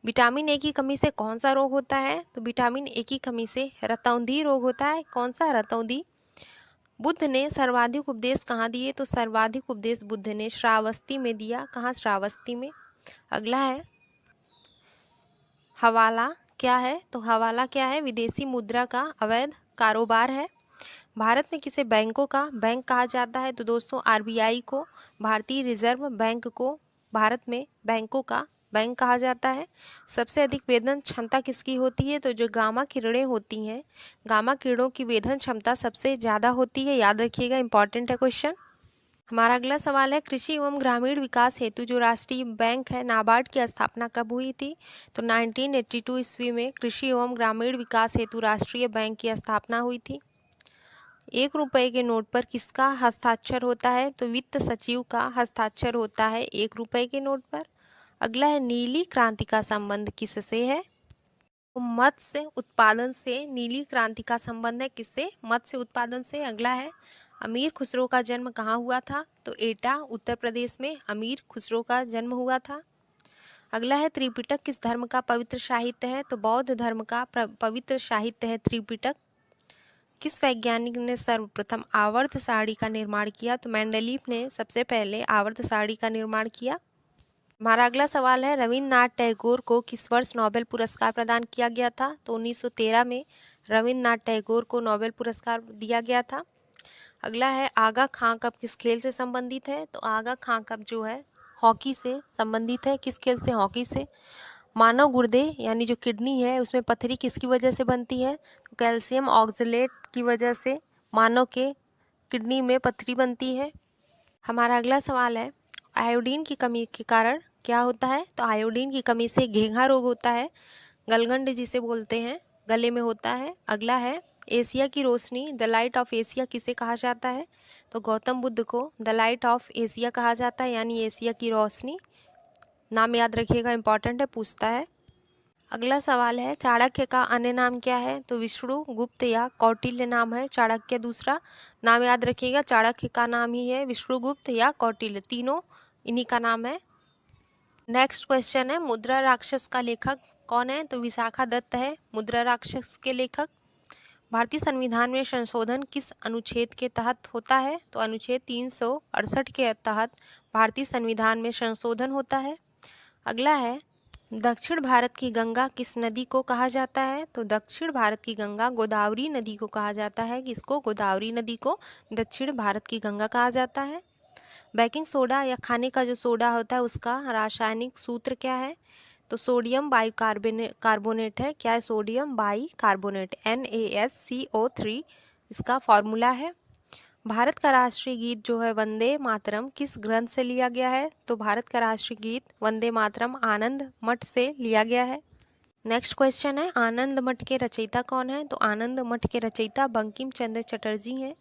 विटामिन ए की कमी से कौन सा रोग होता है? तो विटामिन ए की कमी से रतौंधी रोग होता है। कौन सा? रतौंधी। बुद्ध ने सर्वाधिक उपदेश कहाँ दिए? तो सर्वाधिक उपदेश बुद्ध ने श्रावस्ती में दिया। कहाँ? श्रावस्ती में। अगला है हवाला क्या है? तो हवाला क्या है? विदेशी मुद्रा का अवैध कारोबार है। भारत में किसे बैंकों का बैंक कहा जाता है? तो दोस्तों आरबीआई को, भारतीय रिजर्व बैंक को भारत में बैंकों का बैंक कहा जाता है? सबसे अधिक वेदन क्षमता किसकी होती है? तो जो गामा किरणें होती हैं, गामा किरणों की वेदन क्षमता सबसे ज़्यादा होती है। याद रखिएगा, इंपॉर्टेंट है क्वेश्चन। हमारा अगला सवाल है, कृषि एवं ग्रामीण विकास हेतु जो राष्ट्रीय बैंक है नाबार्ड की स्थापना कब हुई थी? तो 1982 ईस्वी में कृषि एवं ग्रामीण विकास हेतु राष्ट्रीय बैंक की स्थापना हुई थी। 1 रुपए के नोट पर किसका हस्ताक्षर होता है? तो वित्त सचिव का हस्ताक्षर होता है 1 रुपए के नोट पर। अगला है, नीली क्रांति का संबंध किससे है? तो मत्स्य उत्पादन से नीली क्रांति का संबंध है। किससे? मत्स्य उत्पादन से। अगला है, अमीर खुसरो का जन्म कहाँ हुआ था? तो एटा उत्तर प्रदेश में अमीर खुसरो का जन्म हुआ था। अगला है, त्रिपिटक किस धर्म का पवित्र साहित्य है? तो बौद्ध धर्म का पवित्र साहित्य है त्रिपिटक। किस वैज्ञानिक ने सर्वप्रथम आवर्त सारणी का निर्माण किया? तो मेंडलीफ ने सबसे पहले आवर्त सारणी का निर्माण किया। हमारा अगला सवाल है, रविन्द्रनाथ टैगोर को किस वर्ष नोबेल पुरस्कार प्रदान किया गया था? तो 1913 में रविन्द्रनाथ टैगोर को नोबेल पुरस्कार दिया गया था। अगला है, आगा खां कप किस खेल से संबंधित है? तो आगा खां कप जो है हॉकी से संबंधित है। किस खेल से? हॉकी से। मानव गुर्दे यानी जो किडनी है उसमें पथरी किसकी वजह से बनती है? तो कैल्शियम ऑक्सलेट की वजह से मानव के किडनी में पथरी बनती है। हमारा अगला सवाल है, आयोडीन की कमी के कारण क्या होता है? तो आयोडीन की कमी से घेंघा रोग होता है, गलगंड जिसे बोलते हैं, गले में होता है। अगला है, एशिया की रोशनी द लाइट ऑफ एशिया किसे कहा जाता है? तो गौतम बुद्ध को द लाइट ऑफ एशिया कहा जाता है, यानी एशिया की रोशनी। नाम याद रखिएगा, इंपॉर्टेंट है, पूछता है। अगला सवाल है, चाणक्य का अन्य नाम क्या है? तो विष्णु गुप्त या कौटिल्य नाम है चाणक्य दूसरा। नाम याद रखिएगा, चाणक्य का नाम ही है विष्णुगुप्त या कौटिल्य, तीनों इन्हीं का नाम है। नेक्स्ट क्वेश्चन है, मुद्रा राक्षस का लेखक कौन है? तो विशाखा दत्त है मुद्रा राक्षस के लेखक। भारतीय संविधान में संशोधन किस अनुच्छेद के तहत होता है? तो अनुच्छेद 368 के तहत भारतीय संविधान में संशोधन होता है। अगला है, दक्षिण भारत की गंगा किस नदी को कहा जाता है? तो दक्षिण भारत की गंगा गोदावरी नदी को कहा जाता है। किसको? गोदावरी नदी को दक्षिण भारत की गंगा कहा जाता है। बेकिंग सोडा या खाने का जो सोडा होता है उसका रासायनिक सूत्र क्या है? तो सोडियम कार्बोनेट है। क्या है? सोडियम बाई कार्बोनेट, NaSCO3 इसका फॉर्मूला है। भारत का राष्ट्रीय गीत जो है वंदे मातरम किस ग्रंथ से लिया गया है? तो भारत का राष्ट्रीय गीत वंदे मातरम आनंद मठ से लिया गया है। नेक्स्ट क्वेश्चन है, आनंद मठ के रचयिता कौन है? तो आनंद मठ के रचयिता बंकिम चंद्र चटर्जी हैं।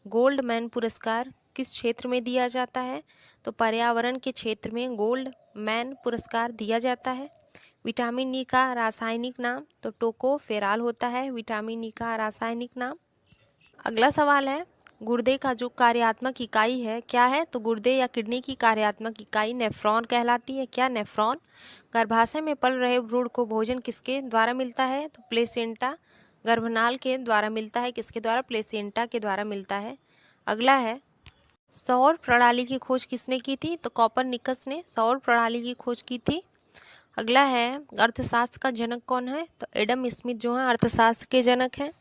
गोल्ड मैन पुरस्कार किस क्षेत्र में दिया जाता है? तो पर्यावरण के क्षेत्र में गोल्ड मैन पुरस्कार दिया जाता है। विटामिन ई का रासायनिक नाम? तो टोकोफेराल होता है विटामिन ई का रासायनिक नाम। अगला सवाल है, गुर्दे का जो कार्यात्मक इकाई है क्या है? तो गुर्दे या किडनी की कार्यात्मक इकाई नेफ्रॉन कहलाती है। क्या? नेफ्रॉन। गर्भाशय में पल रहे भ्रूण को भोजन किसके द्वारा मिलता है? तो प्लेसेंटा गर्भनाल के द्वारा मिलता है। किसके द्वारा? प्लेसेंटा के द्वारा मिलता है। अगला है, सौर प्रणाली की खोज किसने की थी? तो कॉपरनिकस ने सौर प्रणाली की खोज की थी। अगला है, अर्थशास्त्र का जनक कौन है? तो एडम स्मिथ जो है अर्थशास्त्र के जनक हैं।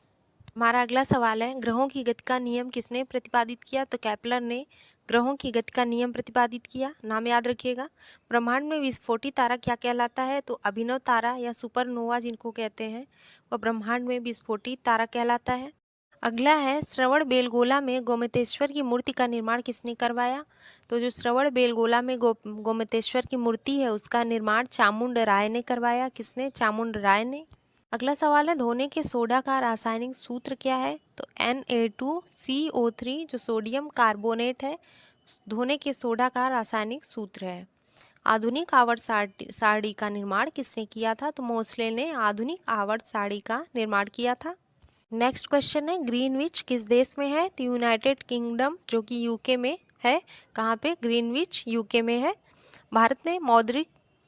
हमारा अगला सवाल है, ग्रहों की गति का नियम किसने प्रतिपादित किया? तो केपलर ने ग्रहों की गति का नियम प्रतिपादित किया। नाम याद रखिएगा। ब्रह्मांड में विस्फोटित तारा क्या कहलाता है? तो अभिनव तारा या सुपरनोवा जिनको कहते हैं वह ब्रह्मांड में विस्फोटित तारा कहलाता है। अगला है, श्रवण बेलगोला में गोमतेश्वर की मूर्ति का निर्माण किसने करवाया? तो जो श्रवण बेलगोला में गोमतेश्वर की मूर्ति है उसका निर्माण चामुंड राय ने करवाया। किसने? चामुंड राय ने। अगला सवाल है, धोने के सोडा का रासायनिक सूत्र क्या है? तो Na2CO3 जो सोडियम कार्बोनेट है धोने के सोडा का रासायनिक सूत्र है। आधुनिक आवर्त सारणी का निर्माण किसने किया था? तो मोसले ने आधुनिक आवर्त सारणी का निर्माण किया था। नेक्स्ट क्वेश्चन है, ग्रीनविच किस देश में है? तो यूनाइटेड किंगडम जो कि यूके में है। कहाँ पे? ग्रीनविच यूके में है। भारत में मौद्रिक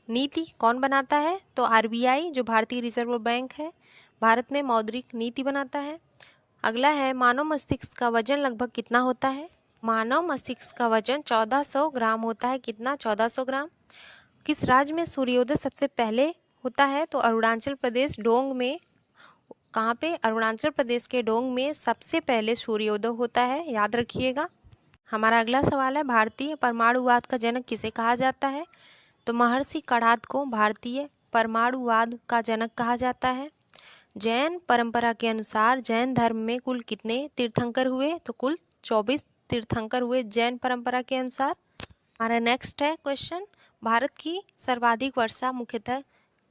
नीति कौन बनाता है? तो RBI जो भारतीय रिजर्व बैंक है भारत में मौद्रिक नीति बनाता है। अगला है, मानव मस्तिष्क का वजन लगभग कितना होता है? मानव मस्तिष्क का वजन 1400 ग्राम होता है। कितना? 1400 ग्राम। किस राज्य में सूर्योदय सबसे पहले होता है? तो अरुणाचल प्रदेश डोंग में। कहाँ पे? अरुणाचल प्रदेश के डोंग में सबसे पहले सूर्योदय होता है, याद रखिएगा। हमारा अगला सवाल है, भारतीय परमाणुवाद का जनक किसे कहा जाता है? तो महर्षि कणाद को भारतीय परमाणुवाद का जनक कहा जाता है। जैन परंपरा के अनुसार जैन धर्म में कुल कितने तीर्थंकर हुए? तो कुल 24 तीर्थंकर हुए जैन परंपरा के अनुसार। हमारा नेक्स्ट है क्वेश्चन, भारत की सर्वाधिक वर्षा मुख्यतः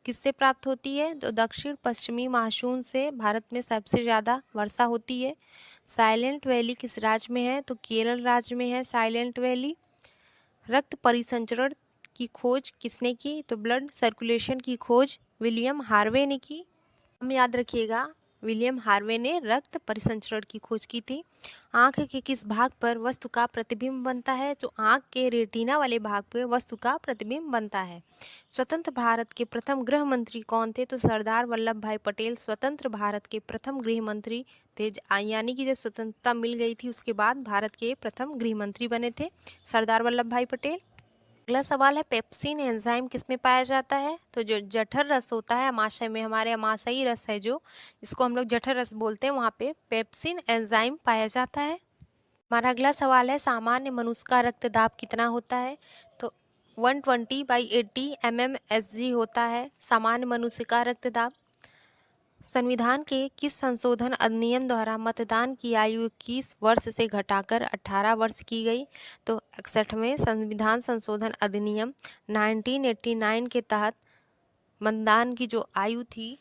किससे प्राप्त होती है? तो दक्षिण पश्चिमी मानसून से भारत में सबसे ज़्यादा वर्षा होती है। साइलेंट वैली किस राज्य में है? तो केरल राज्य में है साइलेंट वैली। रक्त परिसंचरण की खोज किसने की? तो ब्लड सर्कुलेशन की खोज विलियम हार्वे ने की। हम याद रखिएगा, विलियम हार्वे ने रक्त परिसंचरण की खोज की थी। आंख के किस भाग पर वस्तु का प्रतिबिंब बनता है? तो आंख के रेटिना वाले भाग पर वस्तु का प्रतिबिंब बनता है। स्वतंत्र भारत के प्रथम गृह मंत्री कौन थे? तो सरदार वल्लभ भाई पटेल स्वतंत्र भारत के प्रथम गृह मंत्री थे। यानी कि जब स्वतंत्रता मिल गई थी उसके बाद भारत के प्रथम गृह मंत्री बने थे सरदार वल्लभ भाई पटेल। अगला सवाल है, पेप्सिन एंजाइम किसमें पाया जाता है? तो जो जठर रस होता है अमाशय में, हमारे अमाशयी रस है जो, इसको हम लोग जठर रस बोलते हैं, वहाँ पे पेप्सिन एंजाइम पाया जाता है। हमारा अगला सवाल है, सामान्य मनुष्य का रक्तदाब कितना होता है? तो 120/80 mmHg होता है सामान्य मनुष्य का रक्तदाब। संविधान के किस संशोधन अधिनियम द्वारा मतदान की आयु 21 वर्ष से घटाकर 18 वर्ष की गई? तो 61वें संविधान संशोधन अधिनियम 1989 के तहत मतदान की जो आयु थी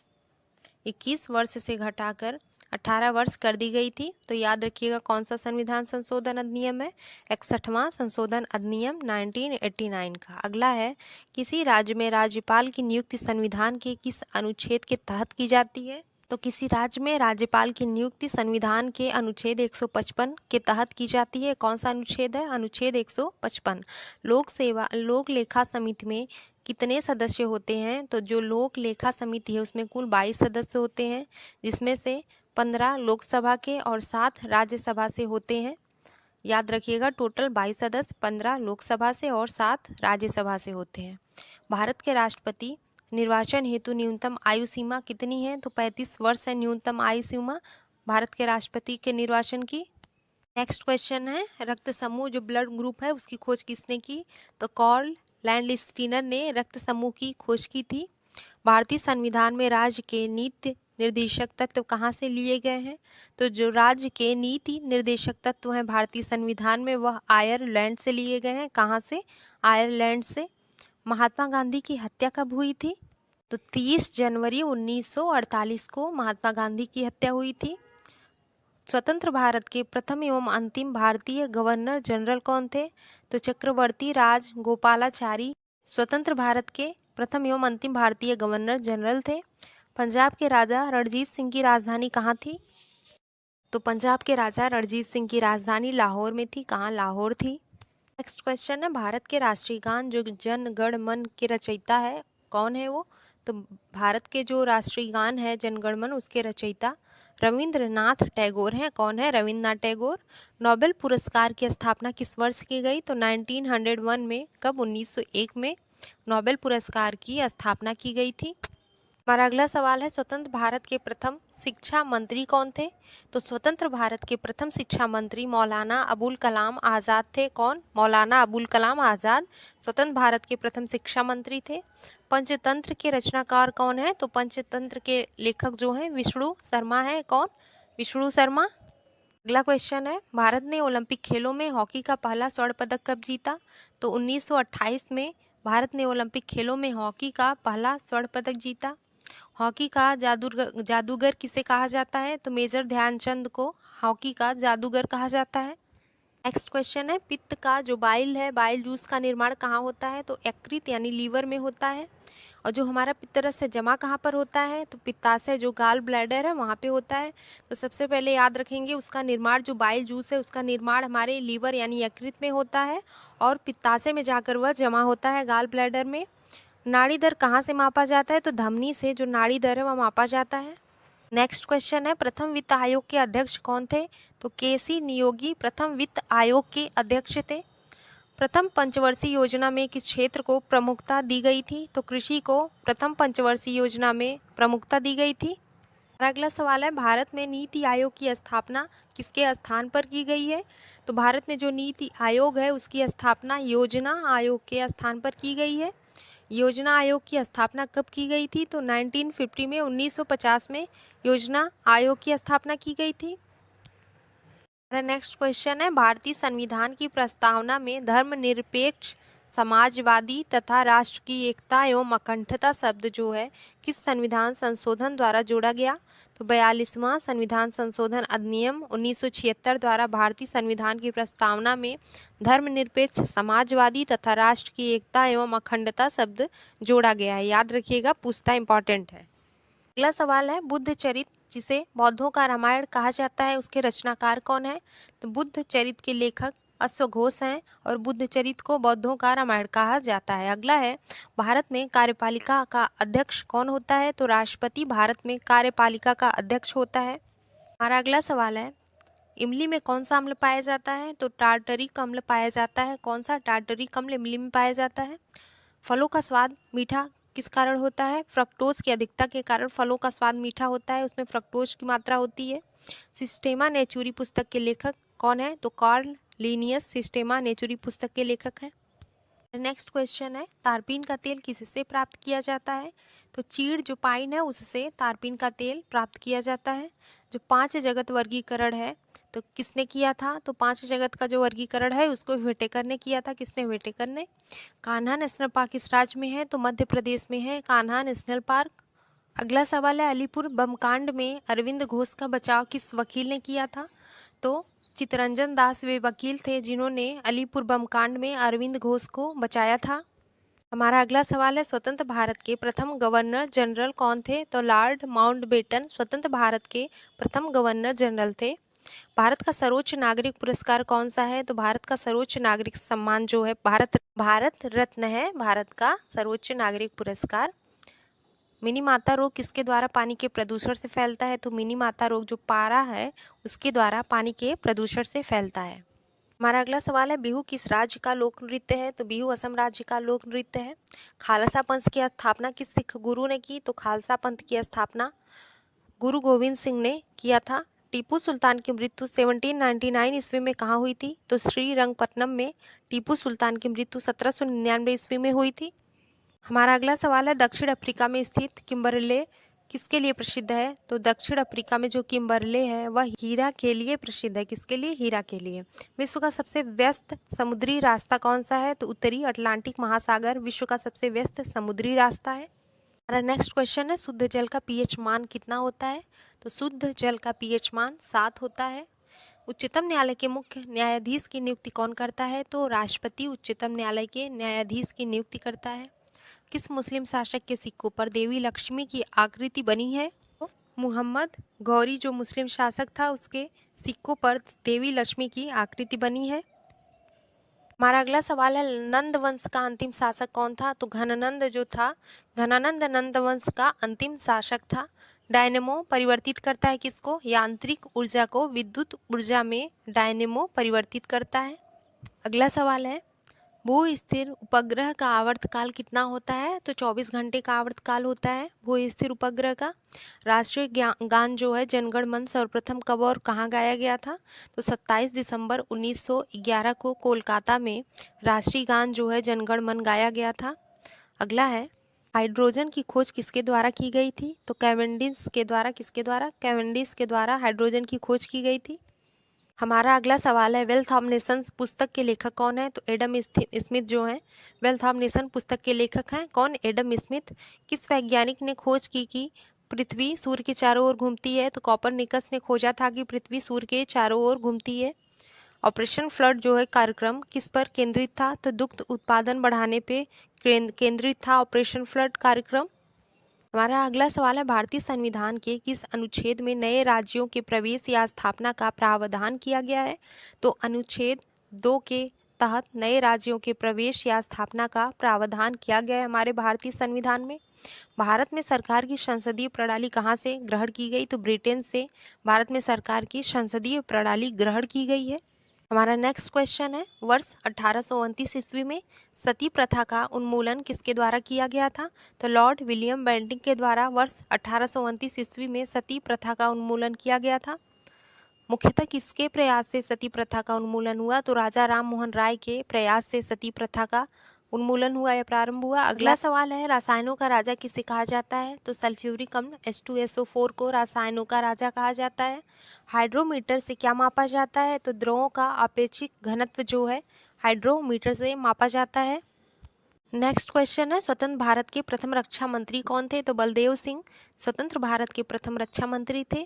21 वर्ष से घटाकर 18 वर्ष कर दी गई थी। तो याद रखिएगा कौन सा संविधान संशोधन अधिनियम है? 61वां संशोधन अधिनियम 1989 का। अगला है, किसी राज्य में राज्यपाल की नियुक्ति संविधान के किस अनुच्छेद के तहत की जाती है? तो किसी राज्य में राज्यपाल की नियुक्ति संविधान के अनुच्छेद 155 के तहत की जाती है। कौन सा अनुच्छेद है? अनुच्छेद 155। लोक लेखा समिति में कितने सदस्य होते हैं? तो जो लोक लेखा समिति है उसमें कुल 22 सदस्य होते हैं, जिसमें से 15 लोकसभा के और 7 राज्यसभा से होते हैं। याद रखिएगा, टोटल 22 सदस्य 15 लोकसभा से और 7 राज्यसभा से होते हैं। भारत के राष्ट्रपति निर्वाचन हेतु न्यूनतम आयु सीमा कितनी है? तो 35 वर्ष है न्यूनतम आयु सीमा भारत के राष्ट्रपति के निर्वाचन की। नेक्स्ट क्वेश्चन है, रक्त समूह जो ब्लड ग्रुप है उसकी खोज किसने की? तो कार्ल लैंडस्टीनर ने रक्त समूह की खोज की थी। भारतीय संविधान में राज्य के नीति निर्देशक तत्व कहाँ से लिए गए हैं? तो जो राज्य के नीति निर्देशक तत्व हैं भारतीय संविधान में वह आयरलैंड से लिए गए हैं। कहाँ से? आयरलैंड से। महात्मा गांधी की हत्या कब हुई थी? तो 30 जनवरी 1948 को महात्मा गांधी की हत्या हुई थी। स्वतंत्र भारत के प्रथम एवं अंतिम भारतीय गवर्नर जनरल कौन थे? तो चक्रवर्ती राज गोपालाचारी स्वतंत्र भारत के प्रथम एवं अंतिम भारतीय गवर्नर जनरल थे। पंजाब के राजा रणजीत सिंह की राजधानी कहाँ थी? तो पंजाब के राजा रणजीत सिंह की राजधानी लाहौर में थी। कहाँ? लाहौर थी। नेक्स्ट क्वेश्चन है, भारत के राष्ट्रीय गान जो जन गण मन के रचयिता है कौन है वो? तो भारत के जो राष्ट्रीय गान है जन गण मन उसके रचयिता रविंद्रनाथ टैगोर हैं। कौन है? रविंद्रनाथ टैगोर। नोबेल पुरस्कार की स्थापना किस वर्ष की गई? तो 1901 में। कब? 1901 में नोबेल पुरस्कार की स्थापना की गई थी। हमारा अगला सवाल है, स्वतंत्र भारत के प्रथम शिक्षा मंत्री कौन थे? तो स्वतंत्र भारत के प्रथम शिक्षा मंत्री मौलाना अबुल कलाम आज़ाद थे। कौन? मौलाना अबुल कलाम आज़ाद स्वतंत्र भारत के प्रथम शिक्षा मंत्री थे। पंचतंत्र के रचनाकार कौन है? तो पंचतंत्र के लेखक जो हैं विष्णु शर्मा है। कौन? विष्णु शर्मा। अगला क्वेश्चन है, भारत ने ओलंपिक खेलों में हॉकी का पहला स्वर्ण पदक कब जीता? तो 1928 में भारत ने ओलंपिक खेलों में हॉकी का पहला स्वर्ण पदक जीता। हॉकी का जादूगर किसे कहा जाता है? तो मेजर ध्यानचंद को हॉकी का जादूगर कहा जाता है। नेक्स्ट क्वेश्चन है, पित्त का जो बाइल है, बाइल जूस का निर्माण कहाँ होता है? तो यकृत यानी लीवर में होता है। और जो हमारा पित्तरस है जमा कहाँ पर होता है? तो पित्ताशय जो गाल ब्लैडर है वहाँ पे होता है। तो सबसे पहले याद रखेंगे उसका निर्माण, जो बाइल जूस है उसका निर्माण हमारे लीवर यानी यकृत में होता है और पित्ताशय में जाकर वह जमा होता है गाल ब्लैडर में। नाड़ी दर कहाँ से मापा जाता है? तो धमनी से जो नाड़ी दर है वह मापा जाता है। नेक्स्ट क्वेश्चन है, प्रथम वित्त आयोग के अध्यक्ष कौन थे? तो केसी नियोगी प्रथम वित्त आयोग के अध्यक्ष थे। प्रथम पंचवर्षीय योजना में किस क्षेत्र को प्रमुखता दी गई थी? तो कृषि को प्रथम पंचवर्षीय योजना में प्रमुखता दी गई थी। हमारा अगला सवाल है, भारत में नीति आयोग की स्थापना किसके स्थान पर की गई है? तो भारत में जो नीति आयोग है उसकी स्थापना योजना आयोग के स्थान पर की गई है। योजना आयोग की स्थापना कब की गई थी? तो 1950 में, 1950 में योजना आयोग की स्थापना की गई थी। हमारा नेक्स्ट क्वेश्चन है, भारतीय संविधान की प्रस्तावना में धर्मनिरपेक्ष, समाजवादी तथा राष्ट्र की एकता एवं अखंडता शब्द जो है किस संविधान संशोधन द्वारा जोड़ा गया? तो 42वां संविधान संशोधन अधिनियम 1976 द्वारा भारतीय संविधान की प्रस्तावना में धर्मनिरपेक्ष, समाजवादी तथा राष्ट्र की एकता एवं अखंडता शब्द जोड़ा गया है। याद रखिएगा, पूछता इंपॉर्टेंट है। अगला सवाल है, बुद्ध चरित जिसे बौद्धों का रामायण कहा जाता है उसके रचनाकार कौन है? तो बुद्ध चरित के लेखक अश्वघोष हैं और बुद्ध चरित को बौद्धों का रामायण कहा जाता है। अगला है, भारत में कार्यपालिका का अध्यक्ष कौन होता है? तो राष्ट्रपति भारत में कार्यपालिका का अध्यक्ष होता है। हमारा अगला सवाल है, इमली में कौन सा अम्ल पाया जाता है? तो टार्टरिक अम्ल पाया जाता है। कौन सा टार्टरिक अम्ल इमली में पाया जाता है? फलों का स्वाद मीठा किस कारण होता है? फ्रक्टोज की अधिकता के कारण फलों का स्वाद मीठा होता है, उसमें फ्रक्टोज की मात्रा होती है। सिस्टेमा नेचुरी पुस्तक के लेखक कौन है? तो कार्ल लिनियस सिस्टेमा नेचुरी पुस्तक के लेखक हैं। नेक्स्ट क्वेश्चन है, तारपीन का तेल किससे प्राप्त किया जाता है? तो चीड़ जो पाइन है उससे तारपीन का तेल प्राप्त किया जाता है। जो 5 जगत वर्गीकरण है तो किसने किया था? तो 5 जगत का जो वर्गीकरण है उसको व्हिटेकर ने किया था। किसने? व्हिटेकर ने। कान्हा नेशनल पार्क किस राज्य में है? तो मध्य प्रदेश में है कान्हा नेशनल पार्क। अगला सवाल है, अलीपुर बमकांड में अरविंद घोष का बचाव किस वकील ने किया था? तो चित्तरंजन दास वे वकील थे जिन्होंने अलीपुर बमकांड में अरविंद घोष को बचाया था। हमारा अगला सवाल है, स्वतंत्र भारत के प्रथम गवर्नर जनरल कौन थे? तो लॉर्ड माउंटबेटन स्वतंत्र भारत के प्रथम गवर्नर जनरल थे। भारत का सर्वोच्च नागरिक पुरस्कार कौन सा है? तो भारत का सर्वोच्च नागरिक सम्मान जो है भारत रत्न है, भारत का सर्वोच्च नागरिक पुरस्कार। मिनी माता रोग किसके द्वारा पानी के प्रदूषण से फैलता है? तो मिनी माता रोग जो पारा है उसके द्वारा पानी के प्रदूषण से फैलता है। हमारा अगला सवाल है, बिहू किस राज्य का लोक नृत्य है? तो बिहू असम राज्य का लोक नृत्य है। खालसा पंथ की स्थापना किस सिख गुरु ने की? तो खालसा पंथ की स्थापना गुरु गोविंद सिंह ने किया था। टीपू सुल्तान की मृत्यु 1799 ईस्वी में कहाँ हुई थी? तो श्रीरंगपट्टनम में टीपू सुल्तान की मृत्यु 1799 ईस्वी में हुई थी। हमारा अगला सवाल है, दक्षिण अफ्रीका में स्थित किम्बरले किसके लिए प्रसिद्ध है? तो दक्षिण अफ्रीका में जो किम्बरले है वह हीरा के लिए प्रसिद्ध है। किसके लिए? हीरा के लिए। विश्व का सबसे व्यस्त समुद्री रास्ता कौन सा है? तो उत्तरी अटलांटिक महासागर विश्व का सबसे व्यस्त समुद्री रास्ता है। हमारा नेक्स्ट क्वेश्चन है, शुद्ध जल का पीएच मान कितना होता है? तो शुद्ध जल का पीएच मान 7 होता है। उच्चतम न्यायालय के मुख्य न्यायाधीश की नियुक्ति कौन करता है? तो राष्ट्रपति उच्चतम न्यायालय के न्यायाधीश की नियुक्ति करता है। किस मुस्लिम शासक के सिक्कों पर देवी लक्ष्मी की आकृति बनी है? तो मुहम्मद गौरी जो मुस्लिम शासक था उसके सिक्कों पर देवी लक्ष्मी की आकृति बनी है। हमारा अगला सवाल है, नंद वंश का अंतिम शासक कौन था? तो घनानंद जो था, घनानंद नंद वंश का अंतिम शासक था। डायनेमो परिवर्तित करता है किसको? यांत्रिक ऊर्जा को विद्युत ऊर्जा में डायनेमो परिवर्तित करता है। अगला सवाल है, भू स्थिर उपग्रह का आवर्तकाल कितना होता है? तो 24 घंटे का आवर्तकाल होता है भू स्थिर उपग्रह का। राष्ट्रीय गान जो है जनगण मन सर्वप्रथम कब और कहाँ गाया गया था? तो 27 दिसंबर 1911 को कोलकाता में राष्ट्रीय गान जो है जनगण मन गाया गया था। अगला है, हाइड्रोजन की खोज किसके द्वारा की गई थी? तो कैवेंडिश के द्वारा। किसके द्वारा? कैवेंडिश के द्वारा हाइड्रोजन की खोज की गई थी। हमारा अगला सवाल है, वेल्थ ऑफ नेशंस पुस्तक के लेखक कौन है? तो एडम स्मिथ जो हैं वेल्थ ऑफ नेशन पुस्तक के लेखक हैं। कौन? Adam Smith. किस वैज्ञानिक ने खोज की कि पृथ्वी सूर्य के चारों ओर घूमती है? तो कोपरनिकस ने खोजा था कि पृथ्वी सूर्य के चारों ओर घूमती है। ऑपरेशन फ्लड जो है कार्यक्रम किस पर केंद्रित था? तो दुग्ध उत्पादन बढ़ाने पे केंद्रित था ऑपरेशन फ्लड कार्यक्रम। हमारा अगला सवाल है, भारतीय संविधान के किस अनुच्छेद में नए राज्यों के प्रवेश या स्थापना का प्रावधान किया गया है? तो अनुच्छेद 2 के तहत नए राज्यों के प्रवेश या स्थापना का प्रावधान किया गया है हमारे भारतीय संविधान में। भारत में सरकार की संसदीय प्रणाली कहाँ से ग्रहण की गई? तो ब्रिटेन से भारत में सरकार की संसदीय प्रणाली ग्रहण की गई है। हमारा नेक्स्ट क्वेश्चन है, वर्ष 1829 ईस्वी में सती प्रथा का उन्मूलन किसके द्वारा किया गया था? तो लॉर्ड विलियम बेंटिंक के द्वारा वर्ष 1829 ईस्वी में सती प्रथा का उन्मूलन किया गया था। मुख्यतः किसके प्रयास से सती प्रथा का उन्मूलन हुआ? तो राजा राम मोहन राय के प्रयास से सती प्रथा का उन्मूलन हुआ या प्रारंभ हुआ। अगला सवाल है, रसायनों का राजा किसे कहा जाता है? तो सल्फ्यूरिक अम्ल H2SO4 को रसायनों का राजा कहा जाता है। हाइड्रोमीटर से क्या मापा जाता है? तो द्रवों का आपेक्षिक घनत्व जो है हाइड्रोमीटर से मापा जाता है। नेक्स्ट क्वेश्चन है, स्वतंत्र भारत के प्रथम रक्षा मंत्री कौन थे? तो बलदेव सिंह स्वतंत्र भारत के प्रथम रक्षा मंत्री थे।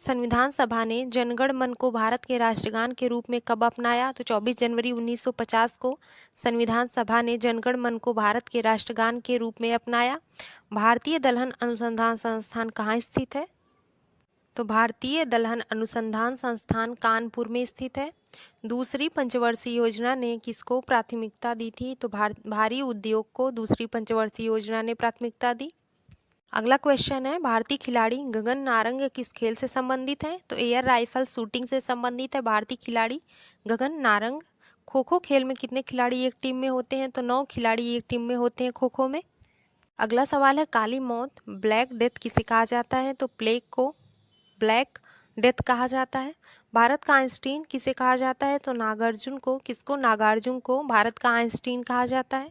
संविधान सभा ने जनगण मन को भारत के राष्ट्रगान के रूप में कब अपनाया? तो 24 जनवरी 1950 को संविधान सभा ने जनगण मन को भारत के राष्ट्रगान के रूप में अपनाया। भारतीय दलहन अनुसंधान संस्थान कहाँ स्थित है? तो भारतीय दलहन अनुसंधान संस्थान कानपुर में स्थित है। दूसरी पंचवर्षीय योजना ने किसको प्राथमिकता दी थी? तो भारी उद्योग को दूसरी पंचवर्षीय योजना ने प्राथमिकता दी। अगला क्वेश्चन है, भारतीय खिलाड़ी गगन नारंग किस खेल से संबंधित है? तो एयर राइफल शूटिंग से संबंधित है भारतीय खिलाड़ी गगन नारंग। खो खो खेल में कितने खिलाड़ी एक टीम में होते हैं? तो 9 खिलाड़ी एक टीम में होते हैं खो खो में। अगला सवाल है, काली मौत ब्लैक डेथ किसे कहा जाता है? तो प्लेग को ब्लैक डेथ कहा जाता है। भारत का आइंस्टीन किसे कहा जाता है? तो नागार्जुन को। किसको? नागार्जुन को भारत का आइंस्टीन कहा जाता है।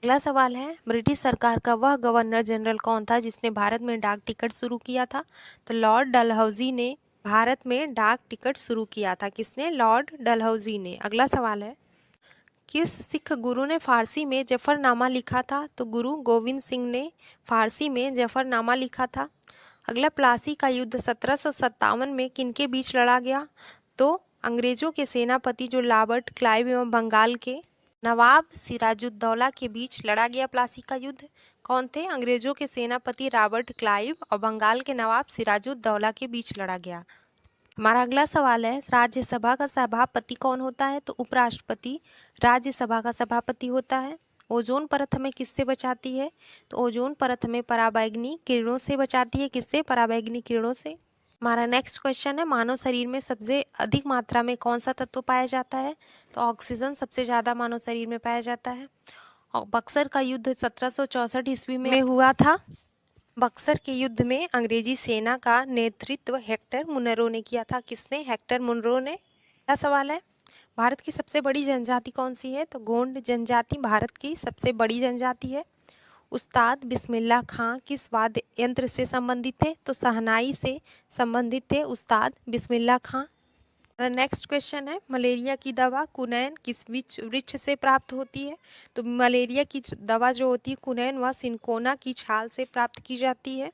अगला सवाल है, ब्रिटिश सरकार का वह गवर्नर जनरल कौन था जिसने भारत में डाक टिकट शुरू किया था? तो लॉर्ड डलहौजी ने भारत में डाक टिकट शुरू किया था। किसने? लॉर्ड डलहौजी ने। अगला सवाल है, किस सिख गुरु ने फारसी में जफरनामा लिखा था? तो गुरु गोविंद सिंह ने फारसी में जफरनामा लिखा था। अगला, प्लासी का युद्ध 1757 में किनके बीच लड़ा गया? तो अंग्रेजों के सेनापति जो रॉबर्ट क्लाइव एवं बंगाल के नवाब सिराजुद्दौला के बीच लड़ा गया प्लासी का युद्ध। कौन थे? अंग्रेजों के सेनापति रॉबर्ट क्लाइव और बंगाल के नवाब सिराजुद्दौला के बीच लड़ा गया। हमारा अगला सवाल है, राज्यसभा का सभापति कौन होता है? तो उपराष्ट्रपति राज्यसभा का सभापति होता है। ओजोन परत हमें किससे बचाती है? तो ओजोन परत हमें पराबैंगनी किरणों से बचाती है। किससे? पराबैंगनी किरणों से। हमारा नेक्स्ट क्वेश्चन है, मानव शरीर में सबसे अधिक मात्रा में कौन सा तत्व पाया जाता है? तो ऑक्सीजन सबसे ज़्यादा मानव शरीर में पाया जाता है। और बक्सर का युद्ध 1764 ईस्वी में हुआ था। बक्सर के युद्ध में अंग्रेजी सेना का नेतृत्व हेक्टर मुनरो ने किया था। किसने? हेक्टर मुनरो ने। अगला सवाल है, भारत की सबसे बड़ी जनजाति कौन सी है? तो गोंड जनजाति भारत की सबसे बड़ी जनजाति है। उस्ताद बिस्मिल्लाह खां किस वाद्य यंत्र से संबंधित थे? तो शहनाई से संबंधित थे उस्ताद बिस्मिल्लाह खां। नेक्स्ट क्वेश्चन है, मलेरिया की दवा कुनैन किस वृक्ष से प्राप्त होती है? तो मलेरिया की दवा जो होती है कुनैन वह सिनकोना की छाल से प्राप्त की जाती है।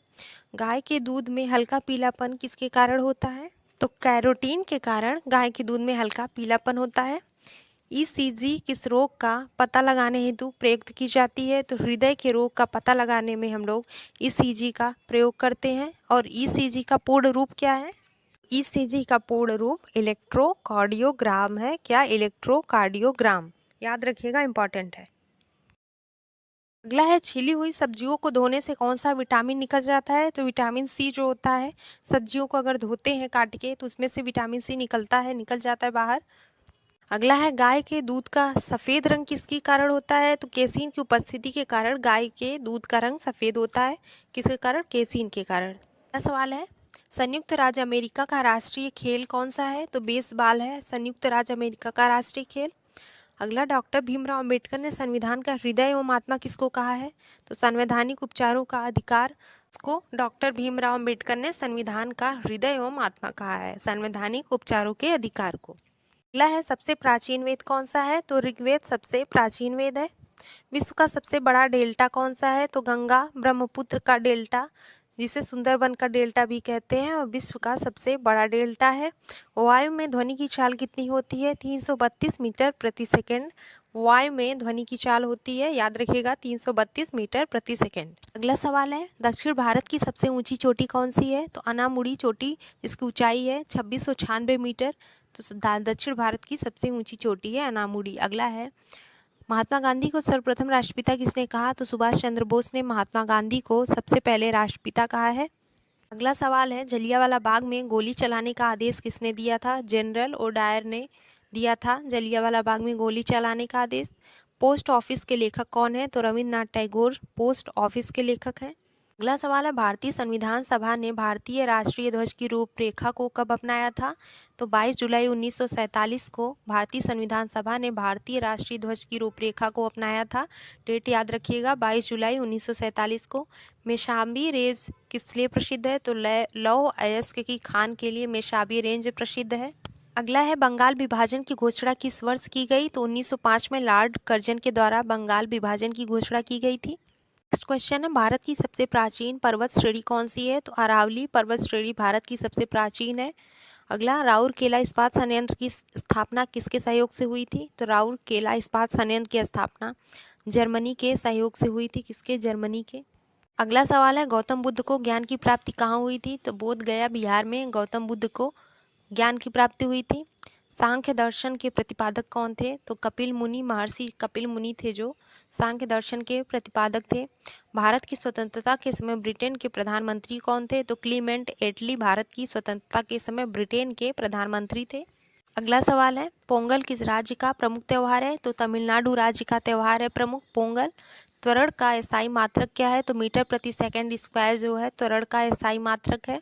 गाय के दूध में हल्का पीलापन किसके कारण होता है? तो कैरोटीन के कारण गाय के दूध में हल्का पीलापन होता है। ईसीजी किस रोग का पता लगाने हेतु प्रयुक्त की जाती है? तो हृदय के रोग का पता लगाने में हम लोग ईसीजी का प्रयोग करते हैं। और ईसीजी का पूर्ण रूप क्या है? ईसीजी का पूर्ण रूप इलेक्ट्रोकार्डियोग्राम है। क्या? इलेक्ट्रोकार्डियोग्राम। याद रखिएगा, इंपॉर्टेंट है। अगला है, छिली हुई सब्जियों को धोने से कौन सा विटामिन निकल जाता है? तो विटामिन सी जो होता है, सब्जियों को अगर धोते हैं काट के तो उसमें से विटामिन सी निकल जाता है बाहर। अगला है, गाय के दूध का सफ़ेद रंग किसके कारण होता है? तो केसीन की उपस्थिति के कारण गाय के दूध का रंग सफ़ेद होता है। किसके कारण? केसीन के कारण। अगला सवाल है, संयुक्त राज्य अमेरिका का राष्ट्रीय खेल कौन सा है? तो बेसबॉल है संयुक्त राज्य अमेरिका का राष्ट्रीय खेल। अगला, डॉक्टर भीमराव अंबेडकर ने संविधान का हृदय एवं आत्मा किसको कहा है? तो संवैधानिक उपचारों का अधिकार को डॉक्टर भीमराव अंबेडकर ने संविधान का हृदय एवं आत्मा कहा है, संवैधानिक उपचारों के अधिकार को। अगला है, सबसे प्राचीन वेद कौन सा है? तो ऋग्वेद सबसे प्राचीन वेद है। विश्व का सबसे बड़ा डेल्टा कौन सा है? तो गंगा ब्रह्मपुत्र का डेल्टा, जिसे सुंदरबन का डेल्टा भी कहते हैं, और विश्व का सबसे बड़ा डेल्टा है। वायु में ध्वनि की चाल कितनी होती है? 332 मीटर प्रति सेकेंड वायु में ध्वनि की चाल होती है। याद रखिएगा, 332 मीटर प्रति सेकेंड। अगला सवाल है, दक्षिण भारत की सबसे ऊंची चोटी कौन सी है? तो अनामुड़ी चोटी, जिसकी ऊंचाई है 2696 मीटर। तो दक्षिण भारत की सबसे ऊंची चोटी है अनामुड़ी। अगला है, महात्मा गांधी को सर्वप्रथम राष्ट्रपिता किसने कहा? तो सुभाष चंद्र बोस ने महात्मा गांधी को सबसे पहले राष्ट्रपिता कहा है। अगला सवाल है, जलियांवाला बाग में गोली चलाने का आदेश किसने दिया था? जनरल ओडायर ने दिया था जलियांवाला बाग में गोली चलाने का आदेश? पोस्ट ऑफिस के लेखक कौन है? तो रविन्द्रनाथ टैगोर पोस्ट ऑफिस के लेखक हैं। अगला सवाल है, भारतीय संविधान सभा ने भारतीय राष्ट्रीय ध्वज की रूपरेखा को कब अपनाया था? तो 22 जुलाई 1947 को भारतीय संविधान सभा ने भारतीय राष्ट्रीय ध्वज की रूपरेखा को अपनाया था। डेट याद रखिएगा, 22 जुलाई 1947 को। मेशाबी रेंज किस लिए प्रसिद्ध है? तो लौह अयस्क की खान के लिए मेशाबी रेंज प्रसिद्ध है। अगला है, बंगाल विभाजन की घोषणा किस वर्ष की गई? तो 1905 में लॉर्ड कर्जन के द्वारा बंगाल विभाजन की घोषणा की गई थी। नेक्स्ट क्वेश्चन है, भारत की सबसे प्राचीन पर्वत श्रेणी कौन सी है? तो अरावली पर्वत श्रेणी भारत की सबसे प्राचीन है। अगला, राउरकेला इस्पात संयंत्र की स्थापना किसके सहयोग से हुई थी? तो राउरकेला इस्पात संयंत्र की स्थापना जर्मनी के सहयोग से हुई थी। किसके? जर्मनी के। अगला सवाल है, गौतम बुद्ध को ज्ञान की प्राप्ति कहाँ हुई थी? तो बोध गया बिहार में गौतम बुद्ध को ज्ञान की प्राप्ति हुई थी। सांख्य दर्शन के प्रतिपादक कौन थे? तो कपिल मुनि, महर्षि कपिल मुनि थे जो सांख्य दर्शन के प्रतिपादक थे। भारत की स्वतंत्रता के समय ब्रिटेन के प्रधानमंत्री कौन थे? तो क्लीमेंट एटली भारत की स्वतंत्रता के समय ब्रिटेन के प्रधानमंत्री थे। अगला सवाल है, पोंगल किस राज्य का प्रमुख त्यौहार है? तो तमिलनाडु राज्य का त्यौहार है प्रमुख पोंगल। त्वरण का एसआई मात्रक क्या है? तो मीटर प्रति सेकंड स्क्वायर जो है त्वरण का एसआई मात्रक है।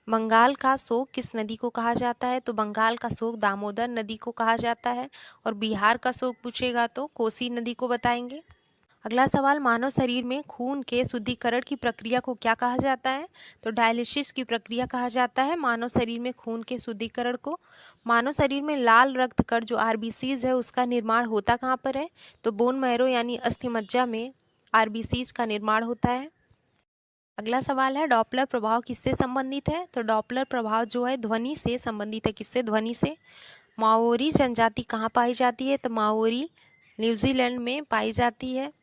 बंगाल का शोक किस नदी को कहा जाता है? तो बंगाल का शोक दामोदर नदी को कहा जाता है। और बिहार का शोक पूछेगा तो कोसी नदी को बताएंगे। अगला सवाल, मानव शरीर में खून के शुद्धिकरण की प्रक्रिया को क्या कहा जाता है? तो डायलिसिस की प्रक्रिया कहा जाता है मानव शरीर में खून के शुद्धिकरण को। मानव शरीर में लाल रक्त कण जो आरबीसीज है उसका निर्माण होता कहाँ पर है? तो बोन मैरो यानी अस्थि मज्जा में आरबीसीज का निर्माण होता है। अगला सवाल है, डॉपलर प्रभाव किससे संबंधित है? तो डॉपलर प्रभाव जो है ध्वनि से संबंधित है। किससे? ध्वनि से। माओरी जनजाति कहाँ पाई जाती है? तो माओरी न्यूजीलैंड में पाई जाती है।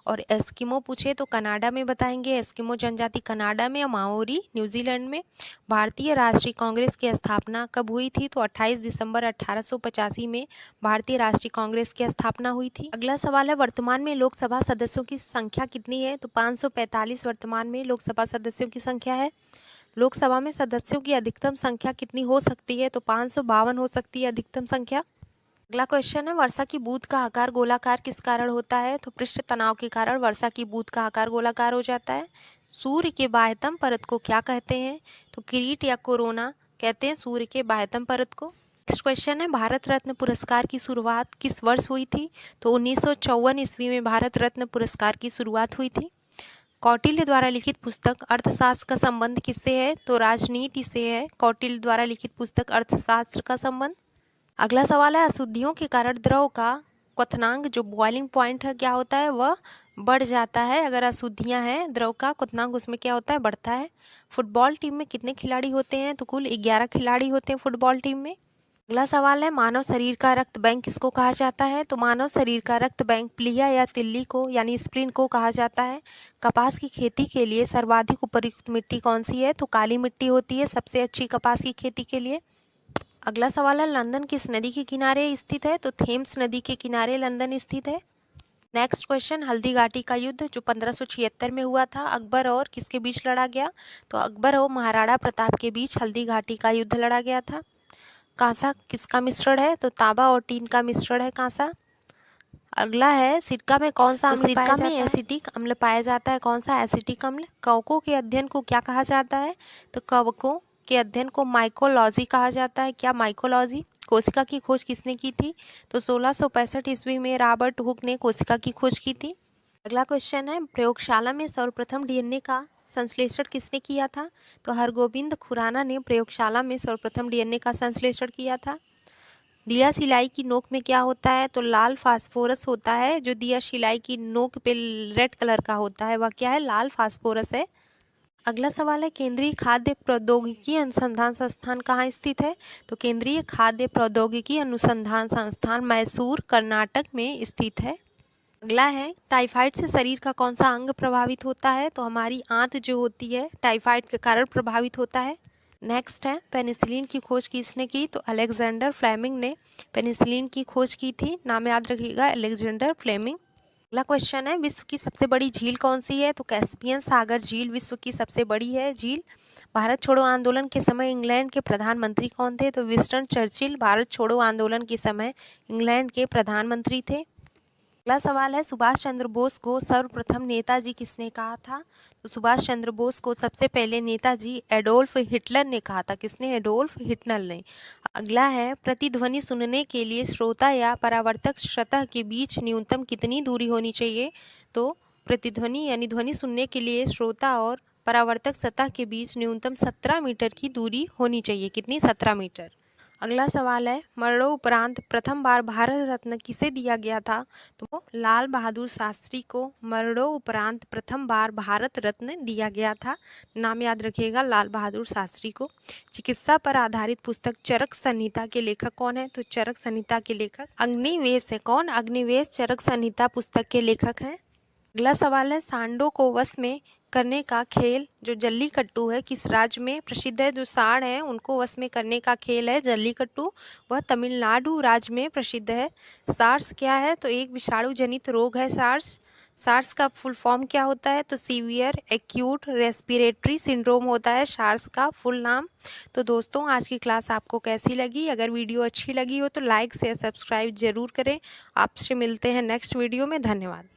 और एस्किमो पूछे तो कनाडा में बताएंगे। एस्किमो जनजाति कनाडा में, माओरी न्यूजीलैंड में। भारतीय राष्ट्रीय कांग्रेस की स्थापना कब हुई थी? तो 28 दिसंबर 1885 में भारतीय राष्ट्रीय कांग्रेस की स्थापना हुई थी। अगला सवाल है, वर्तमान में लोकसभा सदस्यों की संख्या कितनी है? तो 545 वर्तमान में लोकसभा सदस्यों की संख्या है। लोकसभा में सदस्यों की अधिकतम संख्या कितनी हो सकती है? तो 552 हो सकती है अधिकतम संख्या। अगला क्वेश्चन है, वर्षा की बूंद का आकार गोलाकार किस कारण होता है? तो पृष्ठ तनाव के कारण वर्षा की बूंद का आकार गोलाकार हो जाता है। सूर्य के बाह्यतम परत को क्या कहते हैं? तो किरीट या कोरोना कहते हैं सूर्य के बाह्यतम परत को। नेक्स्ट क्वेश्चन है, भारत रत्न पुरस्कार की शुरुआत किस वर्ष हुई थी? तो 1954 ईस्वी में भारत रत्न पुरस्कार की शुरुआत हुई थी। कौटिल्य द्वारा लिखित पुस्तक अर्थशास्त्र का संबंध किससे है? तो राजनीति से है कौटिल्य द्वारा लिखित पुस्तक अर्थशास्त्र का संबंध। अगला सवाल है, अशुद्धियों के कारण द्रव का क्वथनांक जो बॉइलिंग पॉइंट है क्या होता है? वह बढ़ जाता है। अगर अशुद्धियां हैं द्रव का क्वथनांक उसमें क्या होता है? बढ़ता है। फुटबॉल टीम में कितने खिलाड़ी होते हैं? तो कुल 11 खिलाड़ी होते हैं फुटबॉल टीम में। अगला सवाल है, मानव शरीर का रक्त बैंक किसको कहा जाता है? तो मानव शरीर का रक्त बैंक प्लिया या तिल्ली को यानी स्प्लीन को कहा जाता है। कपास की खेती के लिए सर्वाधिक उपयुक्त मिट्टी कौन सी है? तो काली मिट्टी होती है सबसे अच्छी कपास की खेती के लिए। अगला सवाल है, लंदन किस नदी के किनारे स्थित है? तो थेम्स नदी के किनारे लंदन स्थित है। नेक्स्ट क्वेश्चन, हल्दी घाटी का युद्ध जो 1576 में हुआ था अकबर और किसके बीच लड़ा गया? तो अकबर और महाराणा प्रताप के बीच हल्दी घाटी का युद्ध लड़ा गया था। कांसा किसका मिश्रण है? तो तांबा और टीन का मिश्रण है कांसा। अगला है, सिरका में कौन सा अम्ल पाया जाता है? एसिटिक अम्ल पाया जाता है। कौन सा? एसिटिक अम्ल। कवकों के अध्ययन को क्या कहा जाता है? तो कवकों के अध्ययन को माइकोलॉजी कहा जाता है। क्या? माइकोलॉजी। कोशिका की खोज किसने की थी? तो 1665 ईस्वी में रॉबर्ट हुक ने कोशिका की खोज की थी। अगला क्वेश्चन है, प्रयोगशाला में सर्वप्रथम डीएनए का संश्लेषण किसने किया था? तो हरगोविंद खुराना ने प्रयोगशाला में सर्वप्रथम डीएनए का संश्लेषण किया था। दिया सिलाई की नोक में क्या होता है? तो लाल फास्फोरस होता है। जो दिया सिलाई की नोक पे रेड कलर का होता है वह क्या है? लाल फास्फोरस है। अगला सवाल है, केंद्रीय खाद्य प्रौद्योगिकी अनुसंधान संस्थान कहाँ स्थित है? तो केंद्रीय खाद्य प्रौद्योगिकी अनुसंधान संस्थान मैसूर कर्नाटक में स्थित है। अगला है, टाइफाइड से शरीर का कौन सा अंग प्रभावित होता है? तो हमारी आंत जो होती है टाइफाइड के कारण प्रभावित होता है। नेक्स्ट है, पेनिसिलिन की खोज किसने की? तो अलेक्जेंडर फ्लेमिंग ने पेनिसिलिन की खोज की थी। नाम याद रखिएगा, अलेक्जेंडर फ्लेमिंग। अगला क्वेश्चन है, विश्व की सबसे बड़ी झील कौन सी है? तो कैस्पियन सागर झील विश्व की सबसे बड़ी है झील। भारत छोड़ो आंदोलन के समय इंग्लैंड के प्रधानमंत्री कौन थे? तो विंस्टन चर्चिल भारत छोड़ो आंदोलन के समय इंग्लैंड के प्रधानमंत्री थे। अगला सवाल है, सुभाष चंद्र बोस को सर्वप्रथम नेताजी किसने कहा था? तो सुभाष चंद्र बोस को सबसे पहले नेताजी एडोल्फ हिटलर ने कहा था। किसने? एडोल्फ हिटलर ने। अगला है, प्रतिध्वनि सुनने के लिए श्रोता या परावर्तक सतह के बीच न्यूनतम कितनी दूरी होनी चाहिए? तो प्रतिध्वनि यानी ध्वनि सुनने के लिए श्रोता और परावर्तक सतह के बीच न्यूनतम 17 मीटर की दूरी होनी चाहिए। कितनी? 17 मीटर। अगला सवाल है, मरणोपरांत प्रथम बार भारत रत्न किसे दिया गया था? तो लाल बहादुर शास्त्री को मरणोपरांत प्रथम बार भारत रत्न दिया गया था। नाम याद रखिएगा, लाल बहादुर शास्त्री को। चिकित्सा पर आधारित पुस्तक चरक संहिता के लेखक कौन है? तो चरक संहिता के लेखक अग्निवेश है। कौन? अग्निवेश चरक संहिता पुस्तक के लेखक हैं। अगला सवाल है, सांडों को वश में करने का खेल जो जल्लीकट्टू है किस राज्य में प्रसिद्ध है? जो सांड है उनको वश में करने का खेल है जल्लीकट्टू, वह तमिलनाडु राज्य में प्रसिद्ध है। सार्स क्या है? तो एक विषाणु जनित रोग है सार्स। सार्स का फुल फॉर्म क्या होता है? तो सीवियर एक्यूट रेस्पिरेटरी सिंड्रोम होता है सार्स का फुल नाम। तो दोस्तों, आज की क्लास आपको कैसी लगी? अगर वीडियो अच्छी लगी हो तो लाइक शेयर सब्सक्राइब जरूर करें। आपसे मिलते हैं नेक्स्ट वीडियो में। धन्यवाद।